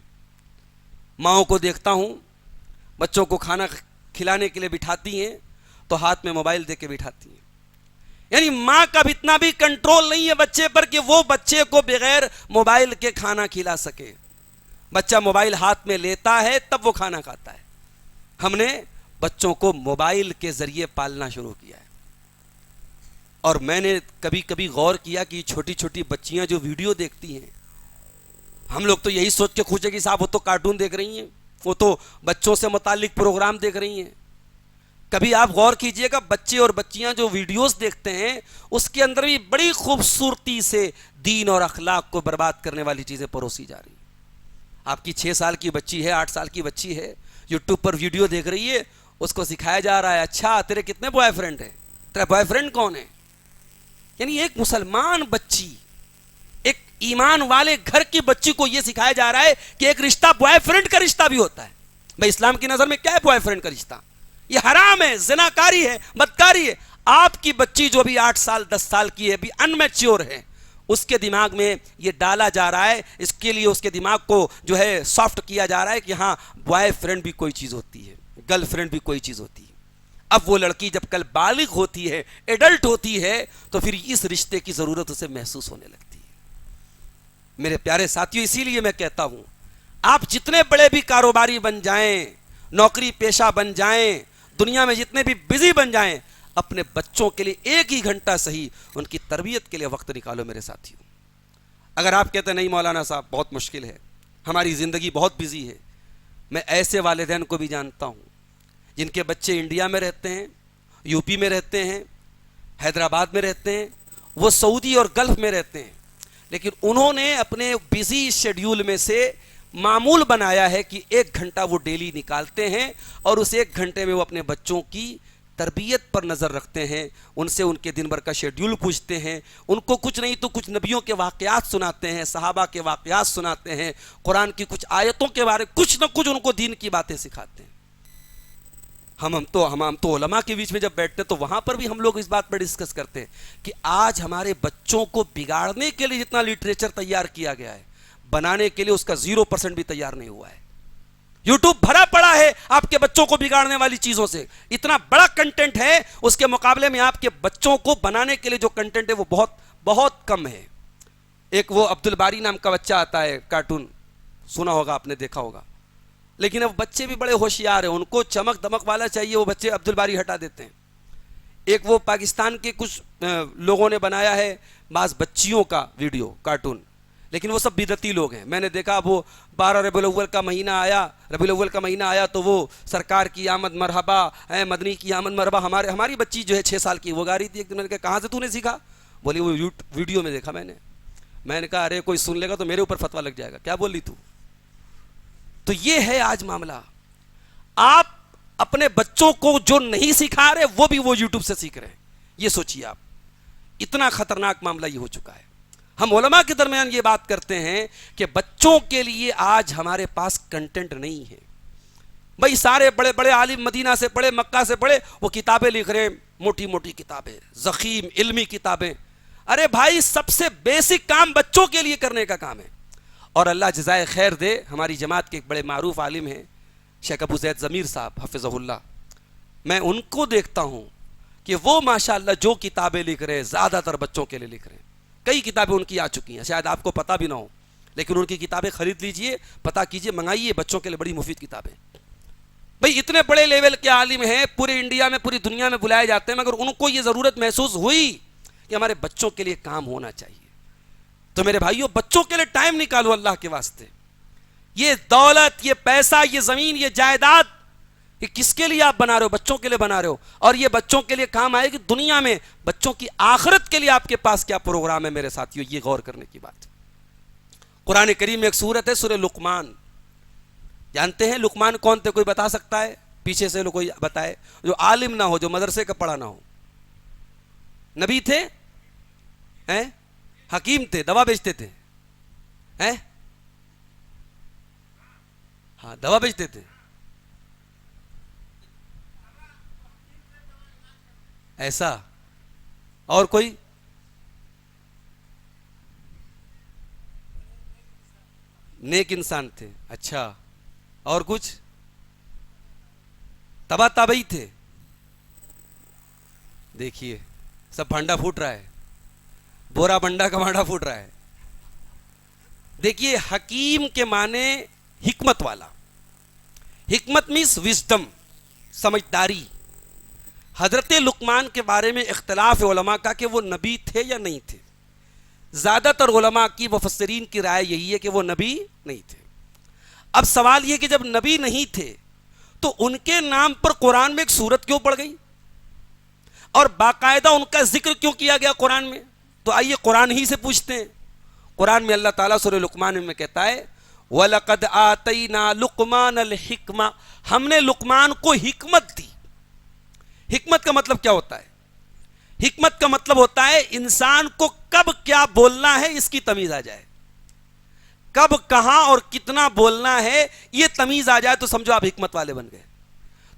ماؤں کو دیکھتا ہوں بچوں کو کھانا کھلانے کے لیے بٹھاتی ہیں تو ہاتھ میں موبائل دے کے بٹھاتی ہیں. یعنی ماں کا بھی اتنا بھی کنٹرول نہیں ہے بچے پر کہ وہ بچے کو بغیر موبائل کے کھانا کھلا سکے. بچہ موبائل ہاتھ میں لیتا ہے تب وہ کھانا کھاتا ہے. ہم نے بچوں کو موبائل کے ذریعے پالنا شروع کیا ہے. اور میں نے کبھی کبھی غور کیا کہ چھوٹی چھوٹی بچیاں جو ویڈیو دیکھتی ہیں، ہم لوگ تو یہی سوچ کے خوش ہیں کہ صاحب وہ تو کارٹون دیکھ رہی ہیں، وہ تو بچوں سے متعلق پروگرام دیکھ رہی ہیں. کبھی آپ غور کیجئے گا بچے اور بچیاں جو ویڈیوز دیکھتے ہیں اس کے اندر بھی بڑی خوبصورتی سے دین اور اخلاق کو برباد کرنے والی چیزیں پروسی جا رہی ہیں. آپ کی 6 سال کی بچی ہے، 8 سال کی بچی ہے، یوٹیوب پر ویڈیو دیکھ رہی ہے، اس کو سکھایا جا رہا ہے اچھا تیرے کتنے بوائے فرینڈ ہیں، تیرا بوائے فرینڈ کون ہے. یعنی ایک مسلمان بچی، ایک ایمان والے گھر کی بچی کو یہ سکھایا جا رہا ہے کہ ایک رشتہ بوائے فرینڈ کا رشتہ بھی ہوتا ہے. بھائی اسلام کی نظر میں کیا ہے بوائے فرینڈ کا رشتہ؟ یہ حرام ہے، زناکاری ہے، بدکاری ہے. آپ کی بچی جو بھی 8 سال 10 سال کی ہے، ابھی انمیچور ہے، اس کے دماغ میں یہ ڈالا جا رہا ہے، اس کے لیے اس کے دماغ کو جو ہے سافٹ کیا جا رہا ہے کہ ہاں بوائے فرینڈ بھی کوئی چیز ہوتی ہے، گرل فرینڈ بھی کوئی چیز ہوتی ہے. اب وہ لڑکی جب کل بالغ ہوتی ہے، ایڈلٹ ہوتی ہے، تو پھر اس رشتے کی ضرورت اسے محسوس ہونے لگتی ہے. میرے پیارے ساتھیوں، اسی لیے میں کہتا ہوں آپ جتنے بڑے بھی کاروباری بن جائیں، نوکری پیشہ بن جائیں، دنیا میں جتنے بھی بزی بن جائیں، اپنے بچوں کے لیے 1 ہی گھنٹہ صحیح ان کی تربیت کے لیے وقت نکالو میرے ساتھیوں. اگر آپ کہتے ہیں نہیں مولانا صاحب بہت مشکل ہے، ہماری زندگی بہت بزی ہے، میں ایسے والدین کو بھی جانتا ہوں جن کے بچے انڈیا میں رہتے ہیں، یو پی میں رہتے ہیں، حیدرآباد میں رہتے ہیں، وہ سعودی اور گلف میں رہتے ہیں، لیکن انہوں نے اپنے بزی شیڈیول میں سے معمول بنایا ہے کہ 1 گھنٹہ وہ ڈیلی نکالتے ہیں اور اس 1 گھنٹے میں وہ اپنے بچوں کی تربیت پر نظر رکھتے ہیں، ان سے ان کے دن بھر کا شیڈیول پوچھتے ہیں، ان کو کچھ نہیں تو کچھ نبیوں کے واقعات سناتے ہیں، صحابہ کے واقعات سناتے ہیں، قرآن کی کچھ آیتوں کے بارے کچھ نہ کچھ ان کو دین کی باتیں سکھاتے ہیں. ہم تو علماء کے بیچ میں جب بیٹھتے ہیں تو وہاں پر بھی ہم لوگ اس بات پر ڈسکس کرتے ہیں کہ آج ہمارے بچوں کو بگاڑنے کے لیے جتنا لٹریچر تیار کیا گیا ہے، بنانے کے لیے اس کا 0% بھی تیار نہیں ہوا ہے. یوٹیوب بھرا پڑا ہے آپ کے بچوں کو بگاڑنے والی چیزوں سے، اتنا بڑا کنٹینٹ ہے، اس کے مقابلے میں آپ کے بچوں کو بنانے کے لیے جو کنٹینٹ ہے وہ بہت بہت کم ہے. ایک وہ عبد الباری نام کا بچہ آتا ہے، کارٹون سنا ہوگا آپ نے، دیکھا ہوگا، لیکن اب بچے بھی بڑے ہوشیار ہیں، ان کو چمک دمک والا چاہیے، وہ بچے عبد الباری ہٹا دیتے ہیں. ایک وہ پاکستان کے کچھ لوگوں نے بنایا ہے بعض بچیوں کا ویڈیو کارٹون، لیکن وہ سب بدعتی لوگ ہیں. میں نے دیکھا وہ 12 ربیع الاول کا مہینہ آیا تو وہ سرکار کی آمد مرحبا، مدنی کی آمد مرحبا. ہماری بچی جو ہے 6 سال کی، وہ گا رہی تھی. ایک دن میں نے کہا کہاں سے تو نے سیکھا؟ بولی وہ ویڈیو میں دیکھا میں نے کہا ارے کوئی سن لے گا تو میرے اوپر فتویٰ لگ جائے گا، کیا بول رہی تو؟ تو یہ ہے آج معاملہ. آپ اپنے بچوں کو جو نہیں سکھا رہے وہ بھی وہ یوٹیوب سے سیکھ رہے ہیں. یہ سوچیے آپ، اتنا خطرناک معاملہ یہ ہو چکا ہے. ہم علماء کے درمیان یہ بات کرتے ہیں کہ بچوں کے لیے آج ہمارے پاس کنٹینٹ نہیں ہے. بھائی سارے بڑے بڑے عالم مدینہ سے پڑھے، مکہ سے پڑھے، وہ کتابیں لکھ رہے ہیں، موٹی موٹی کتابیں، ضخیم علمی کتابیں. ارے بھائی سب سے بیسک کام بچوں کے لیے کرنے کا کام ہے. اور اللہ جزائے خیر دے، ہماری جماعت کے ایک بڑے معروف عالم ہیں شیخ ابو زید ضمیر صاحب حفظہ اللہ. میں ان کو دیکھتا ہوں کہ وہ ماشاءاللہ جو کتابیں لکھ رہے ہیں زیادہ تر بچوں کے لیے لکھ رہے ہیں. کئی کتابیں ان کی آ چکی ہیں، شاید آپ کو پتہ بھی نہ ہو، لیکن ان کی کتابیں خرید لیجئے، پتہ کیجئے، منگائیے، بچوں کے لیے بڑی مفید کتابیں. بھئی اتنے بڑے لیول کے عالم ہیں، پورے انڈیا میں، پوری دنیا میں بلائے جاتے ہیں، مگر ان کو یہ ضرورت محسوس ہوئی کہ ہمارے بچوں کے لیے کام ہونا چاہیے. تو میرے بھائیوں، بچوں کے لیے ٹائم نکالو اللہ کے واسطے. یہ دولت، یہ پیسہ، یہ زمین، یہ جائیداد، یہ کس کے لیے آپ بنا رہے ہو؟ بچوں کے لیے بنا رہے ہو. اور یہ بچوں کے لیے کام آئے گی دنیا میں. بچوں کی آخرت کے لیے آپ کے پاس کیا پروگرام ہے میرے ساتھیوں؟ یہ غور کرنے کی بات. قرآن کریم میں ایک سورت ہے سورہ لقمان. جانتے ہیں لقمان کون تھے؟ کوئی بتا سکتا ہے؟ پیچھے سے کوئی بتائے، جو عالم نہ ہو، جو مدرسے کا پڑھا نہ ہو. نبی تھے؟ حکیم تھے؟ دوا بیچتے تھے؟ ہاں دوا بیچتے تھے. ایسا؟ اور کوئی؟ نیک انسان تھے. اچھا، اور کچھ؟ تبا تابعی تھے. دیکھیے سب بھانڈا پھوٹ رہا ہے، بورا بنڈا کا بھانڈا پھوٹ رہا ہے. دیکھیے حکیم کے معنی حکمت والا. حکمت میںس وزڈم، سمجھداری. حضرت لقمان کے بارے میں اختلاف علماء کا کہ وہ نبی تھے یا نہیں تھے. زیادہ تر علماء کی، مفسرین کی رائے یہی ہے کہ وہ نبی نہیں تھے. اب سوال یہ کہ جب نبی نہیں تھے تو ان کے نام پر قرآن میں ایک سورت کیوں پڑ گئی اور باقاعدہ ان کا ذکر کیوں کیا گیا قرآن میں؟ تو آئیے قرآن ہی سے پوچھتے ہیں. قرآن میں اللہ تعالیٰ سورہ لقمان میں کہتا ہے وَلَقَدْ آتَيْنَا لُقْمَانَ الْحِكْمَةَ، ہم نے لقمان کو حکمت دی. حکمت کا مطلب کیا ہوتا ہے؟ حکمت کا مطلب ہوتا ہے انسان کو کب کیا بولنا ہے اس کی تمیز آ جائے. کب کہاں اور کتنا بولنا ہے یہ تمیز آ جائے تو سمجھو آپ حکمت والے بن گئے.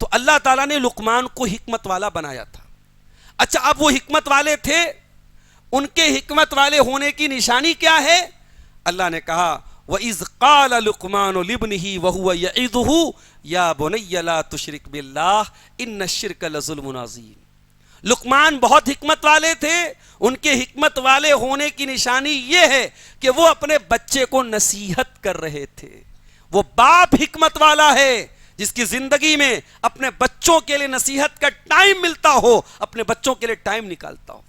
تو اللہ تعالیٰ نے لقمان کو حکمت والا بنایا تھا. اچھا اب وہ حکمت والے تھے، ان کے حکمت والے ہونے کی نشانی کیا ہے؟ اللہ نے کہا وَإِذْ قَالَ لُقْمَانُ لِابْنِهِ وَهُوَ يَعِظُهُ يَا بُنَيَّ لَا تُشْرِكْ بِاللَّهِ إِنَّ الشِّرْكَ لَظُلْمٌ عَظِيمٌ. لقمان بہت حکمت والے تھے. ان کے حکمت والے ہونے کی نشانی یہ ہے کہ وہ اپنے بچے کو نصیحت کر رہے تھے. وہ باپ حکمت والا ہے جس کی زندگی میں اپنے بچوں کے لیے نصیحت کا ٹائم ملتا ہو، اپنے بچوں کے لیے ٹائم نکالتا ہو.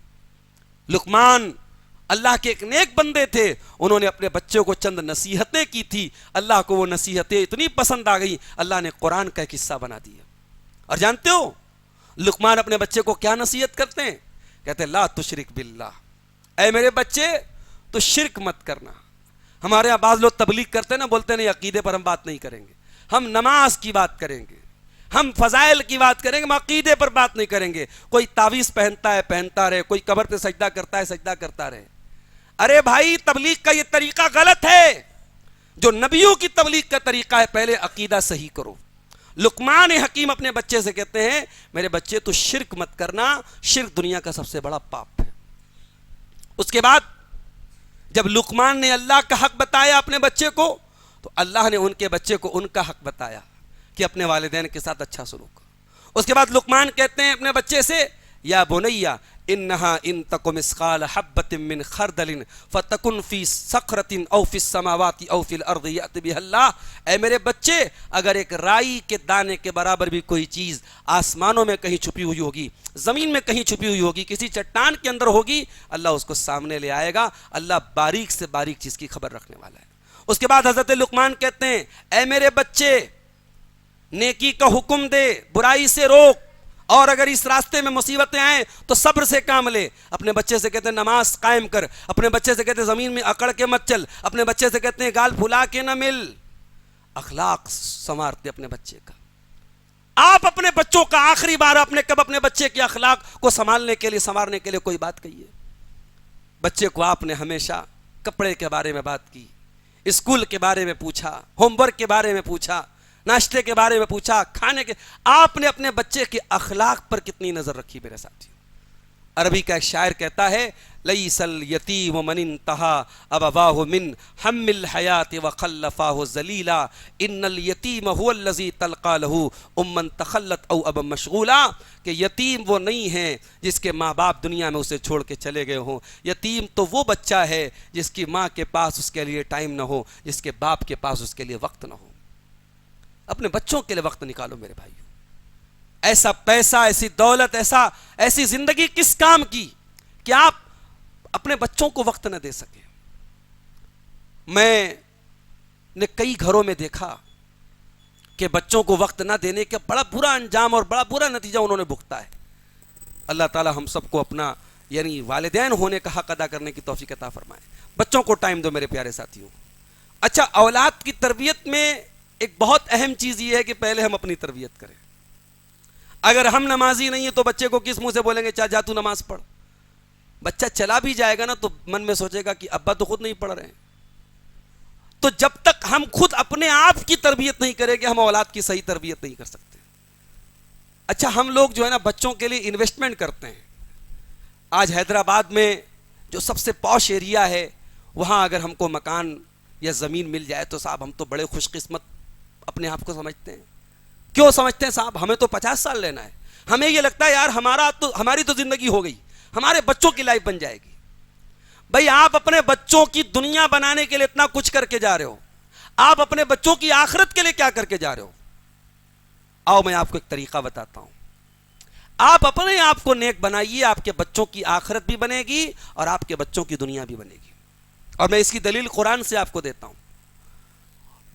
لقمان اللہ کے ایک نیک بندے تھے. انہوں نے اپنے بچوں کو چند نصیحتیں کی تھی. اللہ کو وہ نصیحتیں اتنی پسند آ گئی، اللہ نے قرآن کا ایک حصہ بنا دیا. اور جانتے ہو لقمان اپنے بچے کو کیا نصیحت کرتے ہیں؟ کہتے ہیں لا تشرک باللہ، اے میرے بچے تو شرک مت کرنا. ہمارے یہاں بعض لوگ تبلیغ کرتے ہیں نا، بولتے ہیں نہیں عقیدے پر ہم بات نہیں کریں گے، ہم نماز کی بات کریں گے، ہم فضائل کی بات کریں گے، ہم عقیدے پر بات نہیں کریں گے. کوئی تعویذ پہنتا ہے پہنتا رہے، کوئی قبر پہ سجدہ کرتا ہے سجدہ کرتا رہے. ارے بھائی تبلیغ کا یہ طریقہ غلط ہے. جو نبیوں کی تبلیغ کا طریقہ ہے پہلے عقیدہ صحیح کرو. لقمان حکیم اپنے بچے سے کہتے ہیں میرے بچے تو شرک مت کرنا، شرک دنیا کا سب سے بڑا پاپ ہے. اس کے بعد جب لقمان نے اللہ کا حق بتایا اپنے بچے کو تو اللہ نے ان کے بچے کو ان کا حق بتایا کہ اپنے والدین کے ساتھ اچھا سلوک. اس کے بعد لقمان کہتے ہیں اپنے بچے سے یا بنیا انہا ان تک مثقال حبۃ من خردل فتکن فی صخرۃ او فی السماوات او فی الارض یأت بها اللہ. اے میرے بچے، اگر ایک رائی کے دانے کے برابر بھی کوئی چیز آسمانوں میں کہیں چھپی ہوئی ہوگی، زمین میں کہیں چھپی ہوئی ہوگی، کسی چٹان کے اندر ہوگی، اللہ اس کو سامنے لے آئے گا. اللہ باریک سے باریک چیز کی خبر رکھنے والا ہے. اس کے بعد حضرت لقمان کہتے ہیں اے میرے بچے، نیکی کا حکم دے، برائی سے روک، اور اگر اس راستے میں مصیبتیں آئیں تو صبر سے کام لے. اپنے بچے سے کہتے ہیں نماز قائم کر، اپنے بچے سے کہتے ہیں زمین میں اکڑ کے مت چل، اپنے بچے سے کہتے ہیں گال پھلا کے نہ مل. اخلاق سنوارتے اپنے بچے کا. آپ اپنے بچوں کا آخری بار آپ نے کب اپنے بچے کے اخلاق کو سنبھالنے کے لیے، سنوارنے کے لیے کوئی بات کہی ہے؟ بچے کو آپ نے ہمیشہ کپڑے کے بارے میں بات کی، اسکول کے بارے میں پوچھا، ہوم ورک کے بارے میں پوچھا، ناشتے کے بارے میں پوچھا، کھانے کے. آپ نے اپنے بچے کے اخلاق پر کتنی نظر رکھی میرے ساتھیوں؟ عربی کا ایک شاعر کہتا ہے لیس الیتیم من انتہا ابواہ من ہم الحیات وخلفاہ ذلیلا ان الیتیم هو الذی تلقى له اما تخلت او ابا مشغولا. کہ یتیم وہ نہیں ہے جس کے ماں باپ دنیا میں اسے چھوڑ کے چلے گئے ہوں. یتیم تو وہ بچہ ہے جس کی ماں کے پاس اس کے لیے ٹائم نہ ہو، جس کے باپ کے پاس اس کے لیے وقت نہ ہو. اپنے بچوں کے لیے وقت نکالو میرے بھائیوں. ایسا پیسہ، ایسی دولت، ایسی زندگی کس کام کی کہ آپ اپنے بچوں کو وقت نہ دے سکے. میں نے کئی گھروں میں دیکھا کہ بچوں کو وقت نہ دینے کا بڑا برا انجام اور بڑا برا نتیجہ انہوں نے بھگتا ہے. اللہ تعالی ہم سب کو اپنا یعنی والدین ہونے کا حق ادا کرنے کی توفیق عطا فرمائے. بچوں کو ٹائم دو میرے پیارے ساتھیوں. اچھا، اولاد کی تربیت میں ایک بہت اہم چیز یہ ہے کہ پہلے ہم اپنی تربیت کریں. اگر ہم نمازی نہیں ہیں تو بچے کو کس منہ سے بولیں گے جا تو نماز پڑھ؟ بچہ چلا بھی جائے گا نا تو من میں سوچے گا کہ ابا تو خود نہیں پڑھ رہے ہیں. تو جب تک ہم خود اپنے آپ کی تربیت نہیں کریں گے ہم اولاد کی صحیح تربیت نہیں کر سکتے. اچھا، ہم لوگ جو ہے نا بچوں کے لیے انویسٹمنٹ کرتے ہیں. آج حیدرآباد میں جو سب سے پوش ایریا ہے وہاں اگر ہم کو مکان یا زمین مل جائے تو صاحب ہم تو بڑے خوش قسمت اپنے آپ کو سمجھتے ہیں. کیوں سمجھتے ہیں صاحب؟ ہمیں تو 50 سال لینا ہے. ہمیں یہ لگتا ہے یار ہماری تو زندگی ہو گئی، ہمارے بچوں کی لائف بن جائے گی. بھائی آپ اپنے بچوں کی دنیا بنانے کے لیے اتنا کچھ کر کے جا رہے ہو، آپ اپنے بچوں کی آخرت کے لیے کیا کر کے جا رہے ہو؟ آؤ میں آپ کو ایک طریقہ بتاتا ہوں. آپ اپنے آپ کو نیک بنائیے، آپ کے بچوں کی آخرت بھی بنے گی اور آپ کے بچوں کی دنیا بھی بنے گی. اور میں اس کی دلیل قرآن سے آپ کو دیتا ہوں.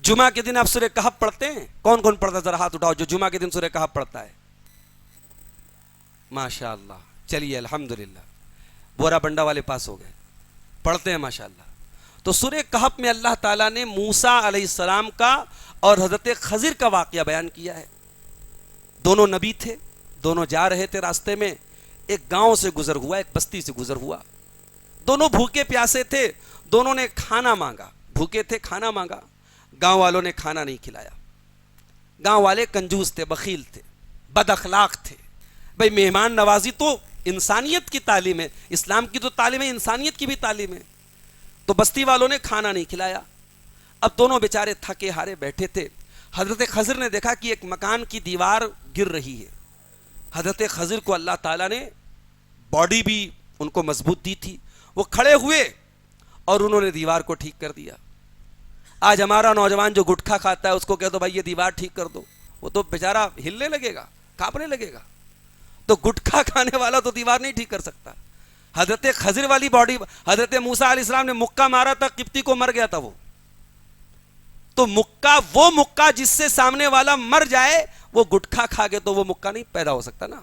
جمعہ کے دن آپ سورہ کہف پڑھتے ہیں؟ کون کون پڑھتا ہے ذرا ہاتھ اٹھاؤ جو جمعہ کے دن سورہ کہف پڑھتا ہے. ماشاء اللہ، چلیے الحمدللہ، بورا بنڈا والے پاس ہو گئے، پڑھتے ہیں ماشاء اللہ. تو سورہ کہف میں اللہ تعالیٰ نے موسیٰ علیہ السلام کا اور حضرت خضر کا واقعہ بیان کیا ہے. دونوں نبی تھے، دونوں جا رہے تھے، راستے میں ایک گاؤں سے گزر ہوا، ایک بستی سے گزر ہوا. دونوں بھوکے پیاسے تھے، دونوں نے کھانا مانگا. بھوکے تھے، کھانا مانگا، گاؤں والوں نے کھانا نہیں کھلایا. گاؤں والے کنجوس تھے، بخیل تھے، بد اخلاق تھے. بھئی مہمان نوازی تو انسانیت کی تعلیم ہے، اسلام کی تو تعلیم ہے، انسانیت کی بھی تعلیم ہے. تو بستی والوں نے کھانا نہیں کھلایا. اب دونوں بیچارے تھکے ہارے بیٹھے تھے. حضرت خضر نے دیکھا کہ ایک مکان کی دیوار گر رہی ہے. حضرت خضر کو اللہ تعالیٰ نے باڈی بھی ان کو مضبوط دی تھی. وہ کھڑے ہوئے اور انہوں نے دیوار کو ٹھیک کر دیا. آج ہمارا نوجوان جو گٹکھا کھاتا ہے اس کو کہہ دو بھائی یہ دیوار ٹھیک کر دو، وہ تو بیچارہ ہلنے لگے گا، کانپنے لگے گا. تو گٹکھا کھانے والا تو دیوار نہیں ٹھیک کر سکتا. حضرت خضر والی باڈی، حضرت موسیٰ علیہ السلام نے مکہ مارا تھا، قبطی کو مر گیا تھا وہ. تو مکہ، وہ مکہ جس سے سامنے والا مر جائے، وہ گٹکھا کھا کے تو وہ مکہ نہیں پیدا ہو سکتا نا.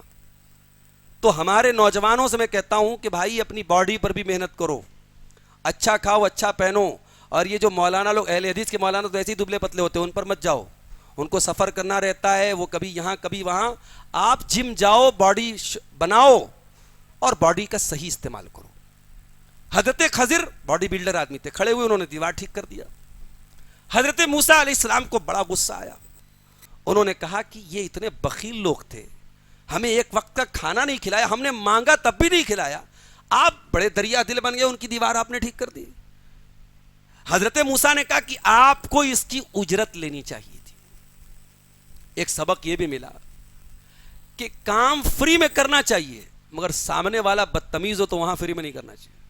تو ہمارے نوجوانوں سے میں کہتا ہوں کہ بھائی اپنی باڈی پر بھی محنت کرو، اچھا کھاؤ، اچھا پہنو. اور یہ جو مولانا لوگ، اہل حدیث کے مولانا تو ایسے ہی دبلے پتلے ہوتے ہیں، ان پر مت جاؤ. ان کو سفر کرنا رہتا ہے، وہ کبھی یہاں کبھی وہاں. آپ جم جاؤ، باڈی بناؤ اور باڈی کا صحیح استعمال کرو. حضرت خضر باڈی بلڈر آدمی تھے، کھڑے ہوئے انہوں نے دیوار ٹھیک کر دیا. حضرت موسیٰ علیہ السلام کو بڑا غصہ آیا. انہوں نے کہا کہ یہ اتنے بخیل لوگ تھے، ہمیں ایک وقت کا کھانا نہیں کھلایا، ہم نے مانگا تب بھی نہیں کھلایا. آپ بڑے دریا دل بن گئے، ان کی دیوار آپ نے ٹھیک کر دی. حضرت موسیٰ نے کہا کہ آپ کو اس کی اجرت لینی چاہیے تھی. ایک سبق یہ بھی ملا کہ کام فری میں کرنا چاہیے، مگر سامنے والا بدتمیز ہو تو وہاں فری میں نہیں کرنا چاہیے.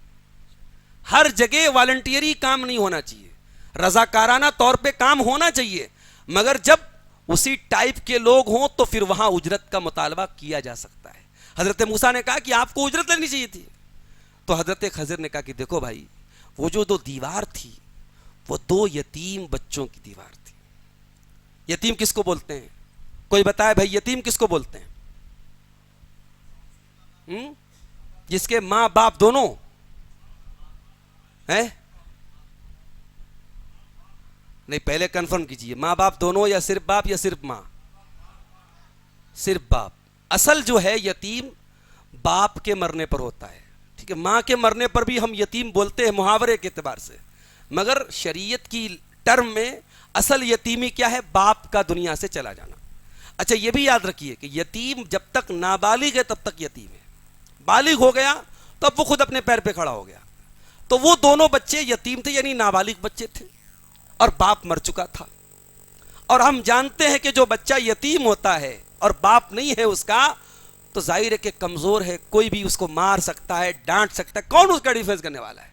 ہر جگہ والنٹیری کام نہیں ہونا چاہیے, رضاکارانہ طور پہ کام ہونا چاہیے, مگر جب اسی ٹائپ کے لوگ ہوں تو پھر وہاں اجرت کا مطالبہ کیا جا سکتا ہے. حضرت موسیٰ نے کہا کہ آپ کو اجرت لینی چاہیے تھی, تو حضرت خضر نے کہا کہ دیکھو بھائی, وہ جو دو دیوار تھی وہ دو یتیم بچوں کی دیوار تھی. یتیم کس کو بولتے ہیں؟ کوئی بتائے بھائی, یتیم کس کو بولتے ہیں؟ جس کے ماں باپ دونوں ہیں؟ نہیں, پہلے کنفرم کیجئے, ماں باپ دونوں یا صرف باپ یا صرف ماں؟ صرف باپ. اصل جو ہے یتیم باپ کے مرنے پر ہوتا ہے, ٹھیک ہے. ماں کے مرنے پر بھی ہم یتیم بولتے ہیں محاورے کے اعتبار سے, مگر شریعت کی ٹرم میں اصل یتیمی کیا ہے؟ باپ کا دنیا سے چلا جانا. اچھا یہ بھی یاد رکھیے کہ یتیم جب تک نابالغ ہے تب تک یتیم ہے, بالغ ہو گیا تو اب وہ خود اپنے پیر پہ کھڑا ہو گیا. تو وہ دونوں بچے یتیم تھے, یعنی نابالغ بچے تھے, اور باپ مر چکا تھا. اور ہم جانتے ہیں کہ جو بچہ یتیم ہوتا ہے اور باپ نہیں ہے اس کا, تو ظاہر ہے کہ کمزور ہے, کوئی بھی اس کو مار سکتا ہے, ڈانٹ سکتا ہے, کون اس کا ڈیفینس کرنے والا ہے؟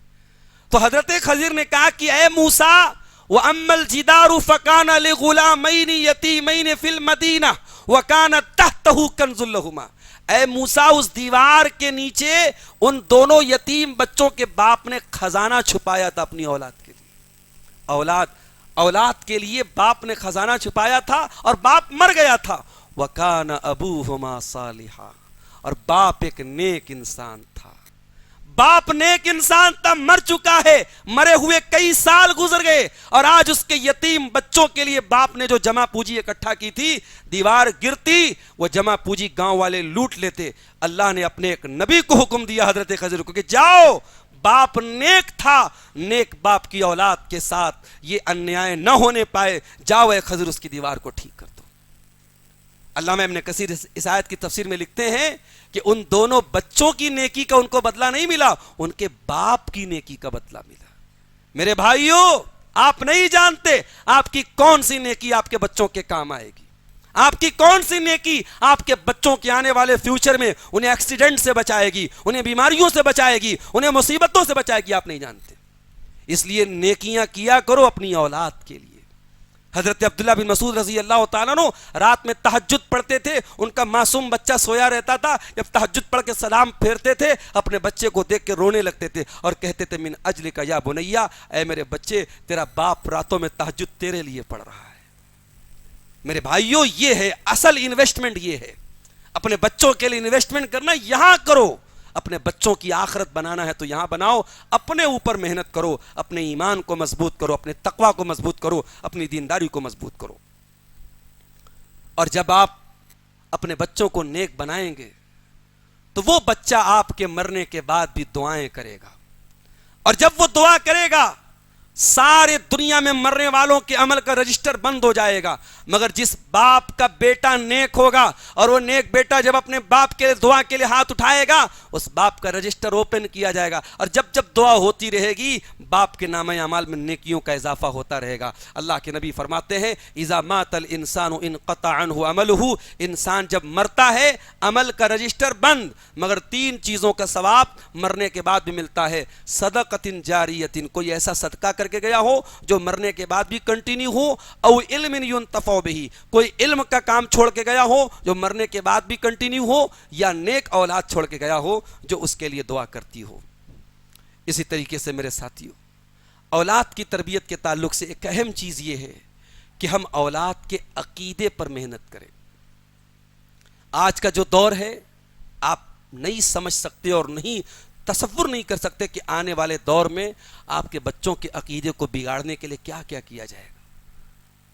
تو حضرت خضر نے کہا کہ اے موسیٰ, وَأَمَّا الْجِدَارُ فَكَانَ لِغُلَامَيْنِ يَتِيمَيْنِ فِي الْمَدِينَةِ وَكَانَ تَحْتَهُ كَنْزٌ لَهُمَا, اے موسیٰ اس دیوار کے نیچے ان دونوں یتیم بچوں کے باپ نے خزانہ چھپایا تھا اپنی اولاد کے لیے. اولاد کے لیے باپ نے خزانہ چھپایا تھا اور باپ مر گیا تھا. وَكَانَ أَبُوهُمَا صَالِحًا, اور باپ ایک نیک انسان تھا. باپ نیک انسان تھا, مر چکا ہے, مرے ہوئے کئی سال گزر گئے, اور آج اس کے یتیم بچوں کے لیے باپ نے جو جمع پوجی اکٹھا کی تھی, دیوار گرتی, وہ جمع پوجی گاؤں والے لوٹ لیتے. اللہ نے اپنے ایک نبی کو حکم دیا حضرت خضر کو کہ جاؤ, باپ نیک تھا, نیک باپ کی اولاد کے ساتھ یہ انیائے نہ ہونے پائے, جاؤ اے خضر اس کی دیوار کو ٹھیک کر دو. علامہ ابن کثیر اس آیت کی تفسیر میں لکھتے ہیں کہ ان دونوں بچوں کی نیکی کا ان کو بدلہ نہیں ملا, ان کے باپ کی نیکی کا بدلہ ملا. میرے بھائیوں, آپ نہیں جانتے آپ کی کون سی نیکی آپ کے بچوں کے کام آئے گی, آپ کی کون سی نیکی آپ کے بچوں کے آنے والے فیوچر میں انہیں ایکسیڈنٹ سے بچائے گی, انہیں بیماریوں سے بچائے گی, انہیں مصیبتوں سے بچائے گی, آپ نہیں جانتے. اس لیے نیکیاں کیا کرو اپنی اولاد کے لیے. حضرت عبداللہ بن مسعود رضی اللہ تعالیٰ عنہ رات میں تہجد پڑھتے تھے, ان کا معصوم بچہ سویا رہتا تھا, جب تہجد پڑھ کے سلام پھیرتے تھے اپنے بچے کو دیکھ کے رونے لگتے تھے اور کہتے تھے من اجلک یا بنیا, اے میرے بچے تیرا باپ راتوں میں تہجد تیرے لیے پڑھ رہا ہے. میرے بھائیوں, یہ ہے اصل انویسٹمنٹ, یہ ہے اپنے بچوں کے لیے انویسٹمنٹ کرنا. یہاں کرو, اپنے بچوں کی آخرت بنانا ہے تو یہاں بناؤ, اپنے اوپر محنت کرو, اپنے ایمان کو مضبوط کرو, اپنے تقوی کو مضبوط کرو, اپنی دینداری کو مضبوط کرو. اور جب آپ اپنے بچوں کو نیک بنائیں گے تو وہ بچہ آپ کے مرنے کے بعد بھی دعائیں کرے گا, اور جب وہ دعا کرے گا سارے دنیا میں مرنے والوں کے عمل کا رجسٹر بند ہو جائے گا, مگر جس باپ کا بیٹا نیک ہوگا اور وہ نیک بیٹا جب اپنے باپ کے دعا کے لیے ہاتھ اٹھائے گا, اس باپ کا رجسٹر اوپن کیا جائے گا, اور جب جب دعا ہوتی رہے گی باپ کے نامہ اعمال میں نیکیوں کا اضافہ ہوتا رہے گا. اللہ کے نبی فرماتے ہیں اذا مات الانسان انقطع عنہ عملہ, انسان جب مرتا ہے عمل کا رجسٹر بند, مگر 3 چیزوں کا ثواب مرنے کے بعد بھی ملتا ہے. صدقۃ جاریۃ, کوئی ایسا صدقہ کر کے گیا ہو جو مرنے کے بعد بھی کنٹینیو ہو, او علم ينتفع به, کوئی علم کا کام چھوڑ کے گیا ہو جو مرنے کے بعد بھی کنٹینیو ہو, یا نیک اولاد چھوڑ کے گیا ہو جو اس کے لیے دعا کرتی ہو. اسی طریقے سے میرے ساتھیوں, اولاد کی تربیت کے تعلق سے ایک اہم چیز یہ ہے کہ ہم اولاد کے عقیدے پر محنت کریں. آج کا جو دور ہے آپ نہیں سمجھ سکتے اور نہیں تصور نہیں کر سکتے کہ آنے والے دور میں آپ کے بچوں کے عقیدے کو بگاڑنے کے لیے کیا کیا کیا جائے گا.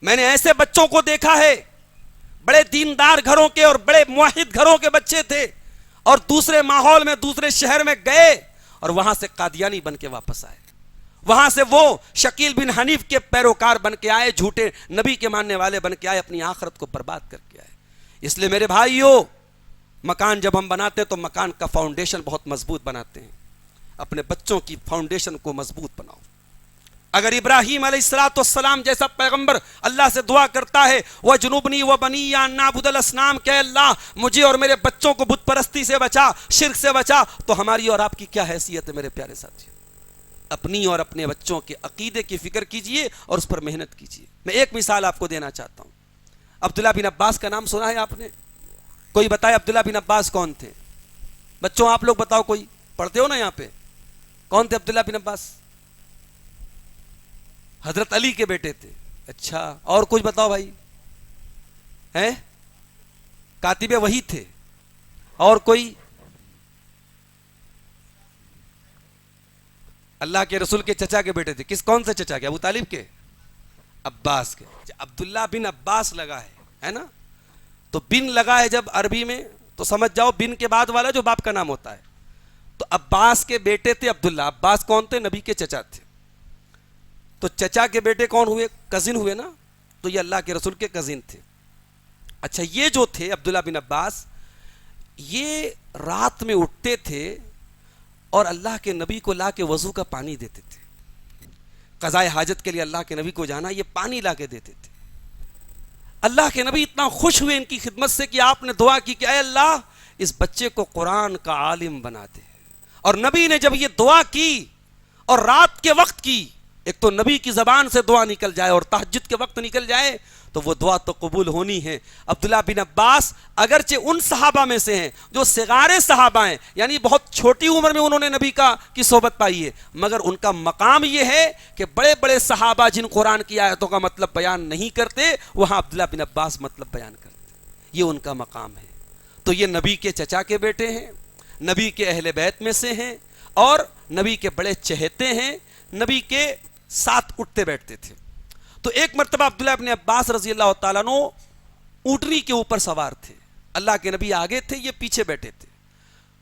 میں نے ایسے بچوں کو دیکھا ہے, بڑے دیندار گھروں کے اور بڑے موحد گھروں کے بچے تھے, اور دوسرے ماحول میں دوسرے شہر میں گئے اور وہاں سے قادیانی بن کے واپس آئے, وہاں سے وہ شکیل بن حنیف کے پیروکار بن کے آئے, جھوٹے نبی کے ماننے والے بن کے آئے, اپنی آخرت کو برباد کر کے آئے. اس لیے میرے بھائیوں, مکان جب ہم بناتے ہیں تو مکان کا فاؤنڈیشن بہت مضبوط بناتے ہیں. اپنے بچوں کی فاؤنڈیشن کو مضبوط بناؤ, اگر ابراہیم علیہ الصلوۃ والسلام جیسا پیغمبر اللہ سے دعا کرتا ہے وَجْنُبْنِي وَبَنِيَّ أَن نَعْبُدَ الْأَصْنَامَ کہ اللہ مجھے اور میرے بچوں کو بت پرستی سے بچا، شرک سے بچا، تو ہماری اور آپ کی کیا حیثیت ہے میرے پیارے ساتھیو؟ اپنی اور اپنے بچوں کے عقیدے کی فکر کیجئے اور اس پر محنت کیجئے۔ میں ایک مثال آپ کو دینا چاہتا ہوں۔ عبداللہ بن عباس کا نام سنا ہے آپ نے؟ کوئی بتائے عبداللہ بن عباس کون تھے؟ بچوں آپ لوگ بتاؤ، کوئی پڑھتے ہو نا یہاں پہ، کون تھے عبداللہ بن عباس؟ حضرت علی کے بیٹے تھے۔ اچھا، اور کچھ بتاؤ بھائی، ہیں؟ کاتب وحی تھے۔ اور کوئی؟ اللہ کے رسول کے چچا کے بیٹے تھے۔ کون سے چچا کے؟ ابو طالب کے؟ عباس کے۔ عبداللہ بن عباس لگا ہے نا؟ تو بن لگا ہے جب عربی میں تو سمجھ جاؤ بن کے بعد والا جو باپ کا نام ہوتا ہے۔ تو عباس کے بیٹے تھے عبداللہ۔ عباس کون تھے؟ نبی کے چچا تھے۔ تو چچا کے بیٹے کون ہوئے؟ کزن ہوئے نا؟ تو یہ اللہ کے رسول کے کزن تھے۔ اچھا، یہ جو تھے عبداللہ بن عباس، یہ رات میں اٹھتے تھے اور اللہ کے نبی کو لا کے وضو کا پانی دیتے تھے۔ قضائے حاجت کے لیے اللہ کے نبی کو جانا، یہ پانی لا کے دیتے تھے۔ اللہ کے نبی اتنا خوش ہوئے ان کی خدمت سے کہ آپ نے دعا کی کہ اے اللہ اس بچے کو قرآن کا عالم بنا دے۔ اور نبی نے جب یہ دعا کی اور رات کے وقت کی، ایک تو نبی کی زبان سے دعا نکل جائے اور تہجد کے وقت نکل جائے تو وہ دعا تو قبول ہونی ہے۔ عبداللہ بن عباس اگرچہ ان صحابہ میں سے ہیں جو صغار صحابہ ہیں، یعنی بہت چھوٹی عمر میں انہوں نے نبی کی صحبت پائی ہے، مگر ان کا مقام یہ ہے کہ بڑے بڑے صحابہ جن قرآن کی آیتوں کا مطلب بیان نہیں کرتے، وہاں عبداللہ بن عباس مطلب بیان کرتے، یہ ان کا مقام ہے۔ تو یہ نبی کے چچا کے بیٹے ہیں، نبی کے اہل بیت میں سے ہیں، اور نبی کے بڑے چہیتے ہیں، نبی کے ساتھ اٹھتے بیٹھتے تھے۔ تو ایک مرتبہ عبداللہ ابن عباس رضی اللہ تعالیٰ عنہ اونٹنی کے اوپر سوار تھے، اللہ کے نبی آگے تھے، یہ پیچھے بیٹھے تھے۔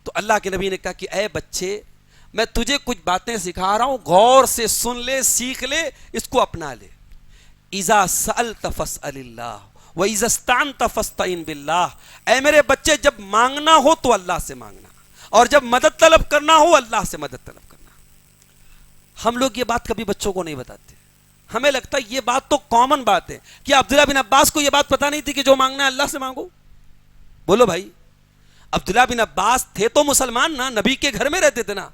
تو اللہ کے نبی نے کہا کہ اے بچے، میں تجھے کچھ باتیں سکھا رہا ہوں، غور سے سن لے، سیکھ لے، اس کو اپنا لے۔ اذا سألت فاسأل اللہ واذا استعنت فاستعن باللہ۔ اے میرے بچے، جب مانگنا ہو تو اللہ سے مانگنا، اور جب مدد طلب کرنا ہو اللہ سے مدد طلب کرنا۔ ہم لوگ یہ بات کبھی بچوں کو نہیں بتاتے، ہمیں لگتا ہے یہ بات تو کامن بات ہے۔ کیا عبداللہ بن عباس کو یہ بات پتا نہیں تھی کہ جو مانگنا ہے اللہ سے مانگو؟ بولو بھائی، عبداللہ بن عباس تھے تو مسلمان نا، نبی کے گھر میں رہتے تھے نا،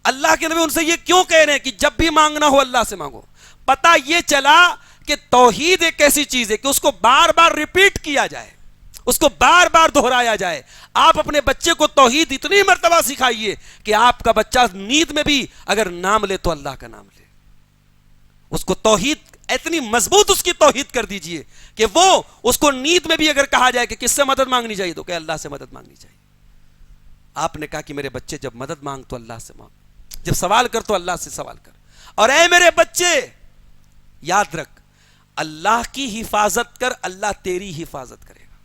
اللہ کے نبی ان سے یہ کیوں کہہ رہے ہیں کہ جب بھی مانگنا ہو اللہ سے مانگو؟ پتا یہ چلا کہ توحید ایک ایسی چیز ہے کہ اس کو بار بار ریپیٹ کیا جائے، اس کو بار بار دہرایا جائے۔ آپ اپنے بچے کو توحید اتنی مرتبہ سکھائیے کہ آپ کا بچہ نیند میں بھی اگر نام لے تو اللہ کا نام لے۔ اس کو توحید اتنی مضبوط اس کی توحید کر دیجئے کہ وہ اس کو نیند میں بھی اگر کہا جائے کہ کس سے مدد مانگنی چاہیے تو کہ اللہ سے مدد مانگنی چاہیے۔ آپ نے کہا کہ میرے بچے جب مدد مانگ تو اللہ سے مانگ، جب سوال کر تو اللہ سے سوال کر۔ اور اے میرے بچے یاد رکھ، اللہ کی حفاظت کر، اللہ تیری حفاظت کرے گا۔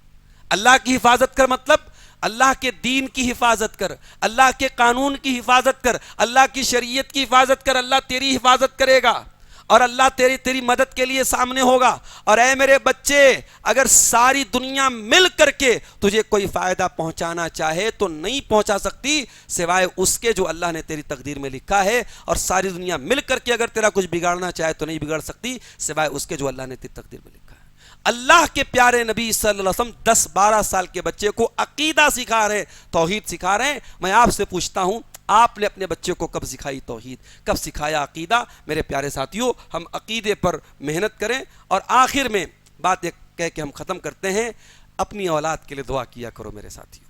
اللہ کی حفاظت کر مطلب اللہ کے دین کی حفاظت کر، اللہ کے قانون کی حفاظت کر، اللہ کی شریعت کی حفاظت کر، اللہ تیری حفاظت کرے گا اور اللہ تیری مدد کے لیے سامنے ہوگا۔ اور اے میرے بچے، اگر ساری دنیا مل کر کے تجھے کوئی فائدہ پہنچانا چاہے تو نہیں پہنچا سکتی سوائے اس کے جو اللہ نے تیری تقدیر میں لکھا ہے، اور ساری دنیا مل کر کے اگر تیرا کچھ بگاڑنا چاہے تو نہیں بگاڑ سکتی سوائے اس کے جو اللہ نے تیری تقدیر میں لکھا ہے۔ اللہ کے پیارے نبی صلی اللہ علیہ وسلم 10-12 سال کے بچے کو عقیدہ سکھا رہے ہیں، توحید سکھا رہے ہیں۔ میں آپ سے پوچھتا ہوں، آپ نے اپنے بچے کو کب سکھائی توحید، کب سکھایا عقیدہ؟ میرے پیارے ساتھیوں، ہم عقیدے پر محنت کریں۔ اور آخر میں بات ایک کہہ کے ہم ختم کرتے ہیں، اپنی اولاد کے لیے دعا کیا کرو میرے ساتھیوں۔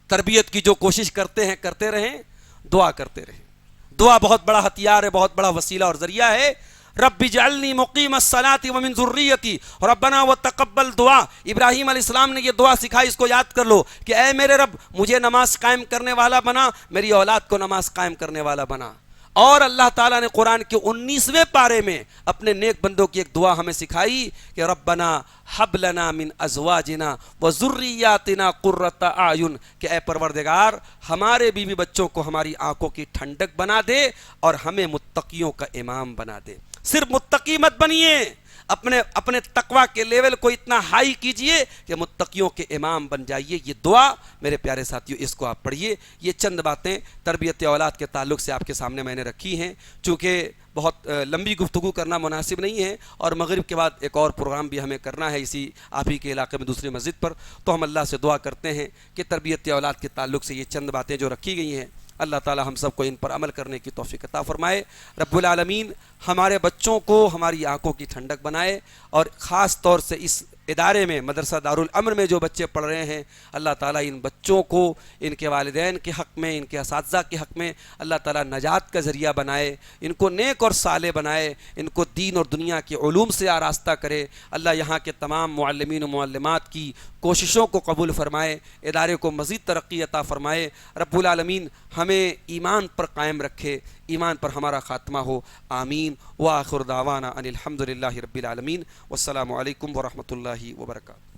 تربیت کی جو کوشش کرتے ہیں کرتے رہیں، دعا کرتے رہیں۔ دعا بہت بڑا ہتھیار ہے، بہت بڑا وسیلہ اور ذریعہ ہے۔ رب اجعلنی مقیم الصلاۃ ومن ذریتی ربنا وتقبل دعا۔ ابراہیم علیہ السلام نے یہ دعا سکھائی، اس کو یاد کر لو کہ اے میرے رب، مجھے نماز قائم کرنے والا بنا، میری اولاد کو نماز قائم کرنے والا بنا۔ اور اللہ تعالیٰ نے قرآن کے 19ویں پارے میں اپنے نیک بندوں کی ایک دعا ہمیں سکھائی کہ ربنا ہب لنا من ازواجنا وذریاتنا قرۃ اعین، کہ اے پروردگار ہمارے بیوی بچوں کو ہماری آنکھوں کی ٹھنڈک بنا دے اور ہمیں متقیوں کا امام بنا دے۔ صرف متقی مت بنیے، اپنے تقوی کے لیول کو اتنا ہائی کیجئے کہ متقیوں کے امام بن جائیے. یہ دعا میرے پیارے ساتھیوں اس کو آپ پڑھیے. یہ چند باتیں تربیت اولاد کے تعلق سے آپ کے سامنے میں نے رکھی ہیں. چونکہ بہت لمبی گفتگو کرنا مناسب نہیں ہے اور مغرب کے بعد ایک اور پروگرام بھی ہمیں کرنا ہے اسی آپ ہی کے علاقے میں دوسری مسجد پر. تو ہم اللہ سے دعا کرتے ہیں کہ تربیت اولاد کے تعلق سے یہ چند باتیں جو رکھی گئی ہیں اللہ تعالی ہم سب کو ان پر عمل کرنے کی توفیق عطا فرمائے. رب العالمین ہمارے بچوں کو ہماری آنکھوں کی ٹھنڈک بنائے اور خاص طور سے اس ادارے میں مدرسہ دارالامن میں جو بچے پڑھ رہے ہیں اللہ تعالیٰ ان بچوں کو ان کے والدین کے حق میں ان کے اساتذہ کے حق میں اللہ تعالیٰ نجات کا ذریعہ بنائے, ان کو نیک اور صالح بنائے, ان کو دین اور دنیا کے علوم سے آراستہ کرے. اللہ یہاں کے تمام معلمین و معلمات کی کوششوں کو قبول فرمائے, ادارے کو مزید ترقی عطا فرمائے. رب العالمین ہمیں ایمان پر قائم رکھے, ایمان پر ہمارا خاتمہ ہو. آمین. وآخر دعوانا ان الحمد للہ رب العالمین. والسلام علیکم ورحمۃ اللہ وبرکاتہ.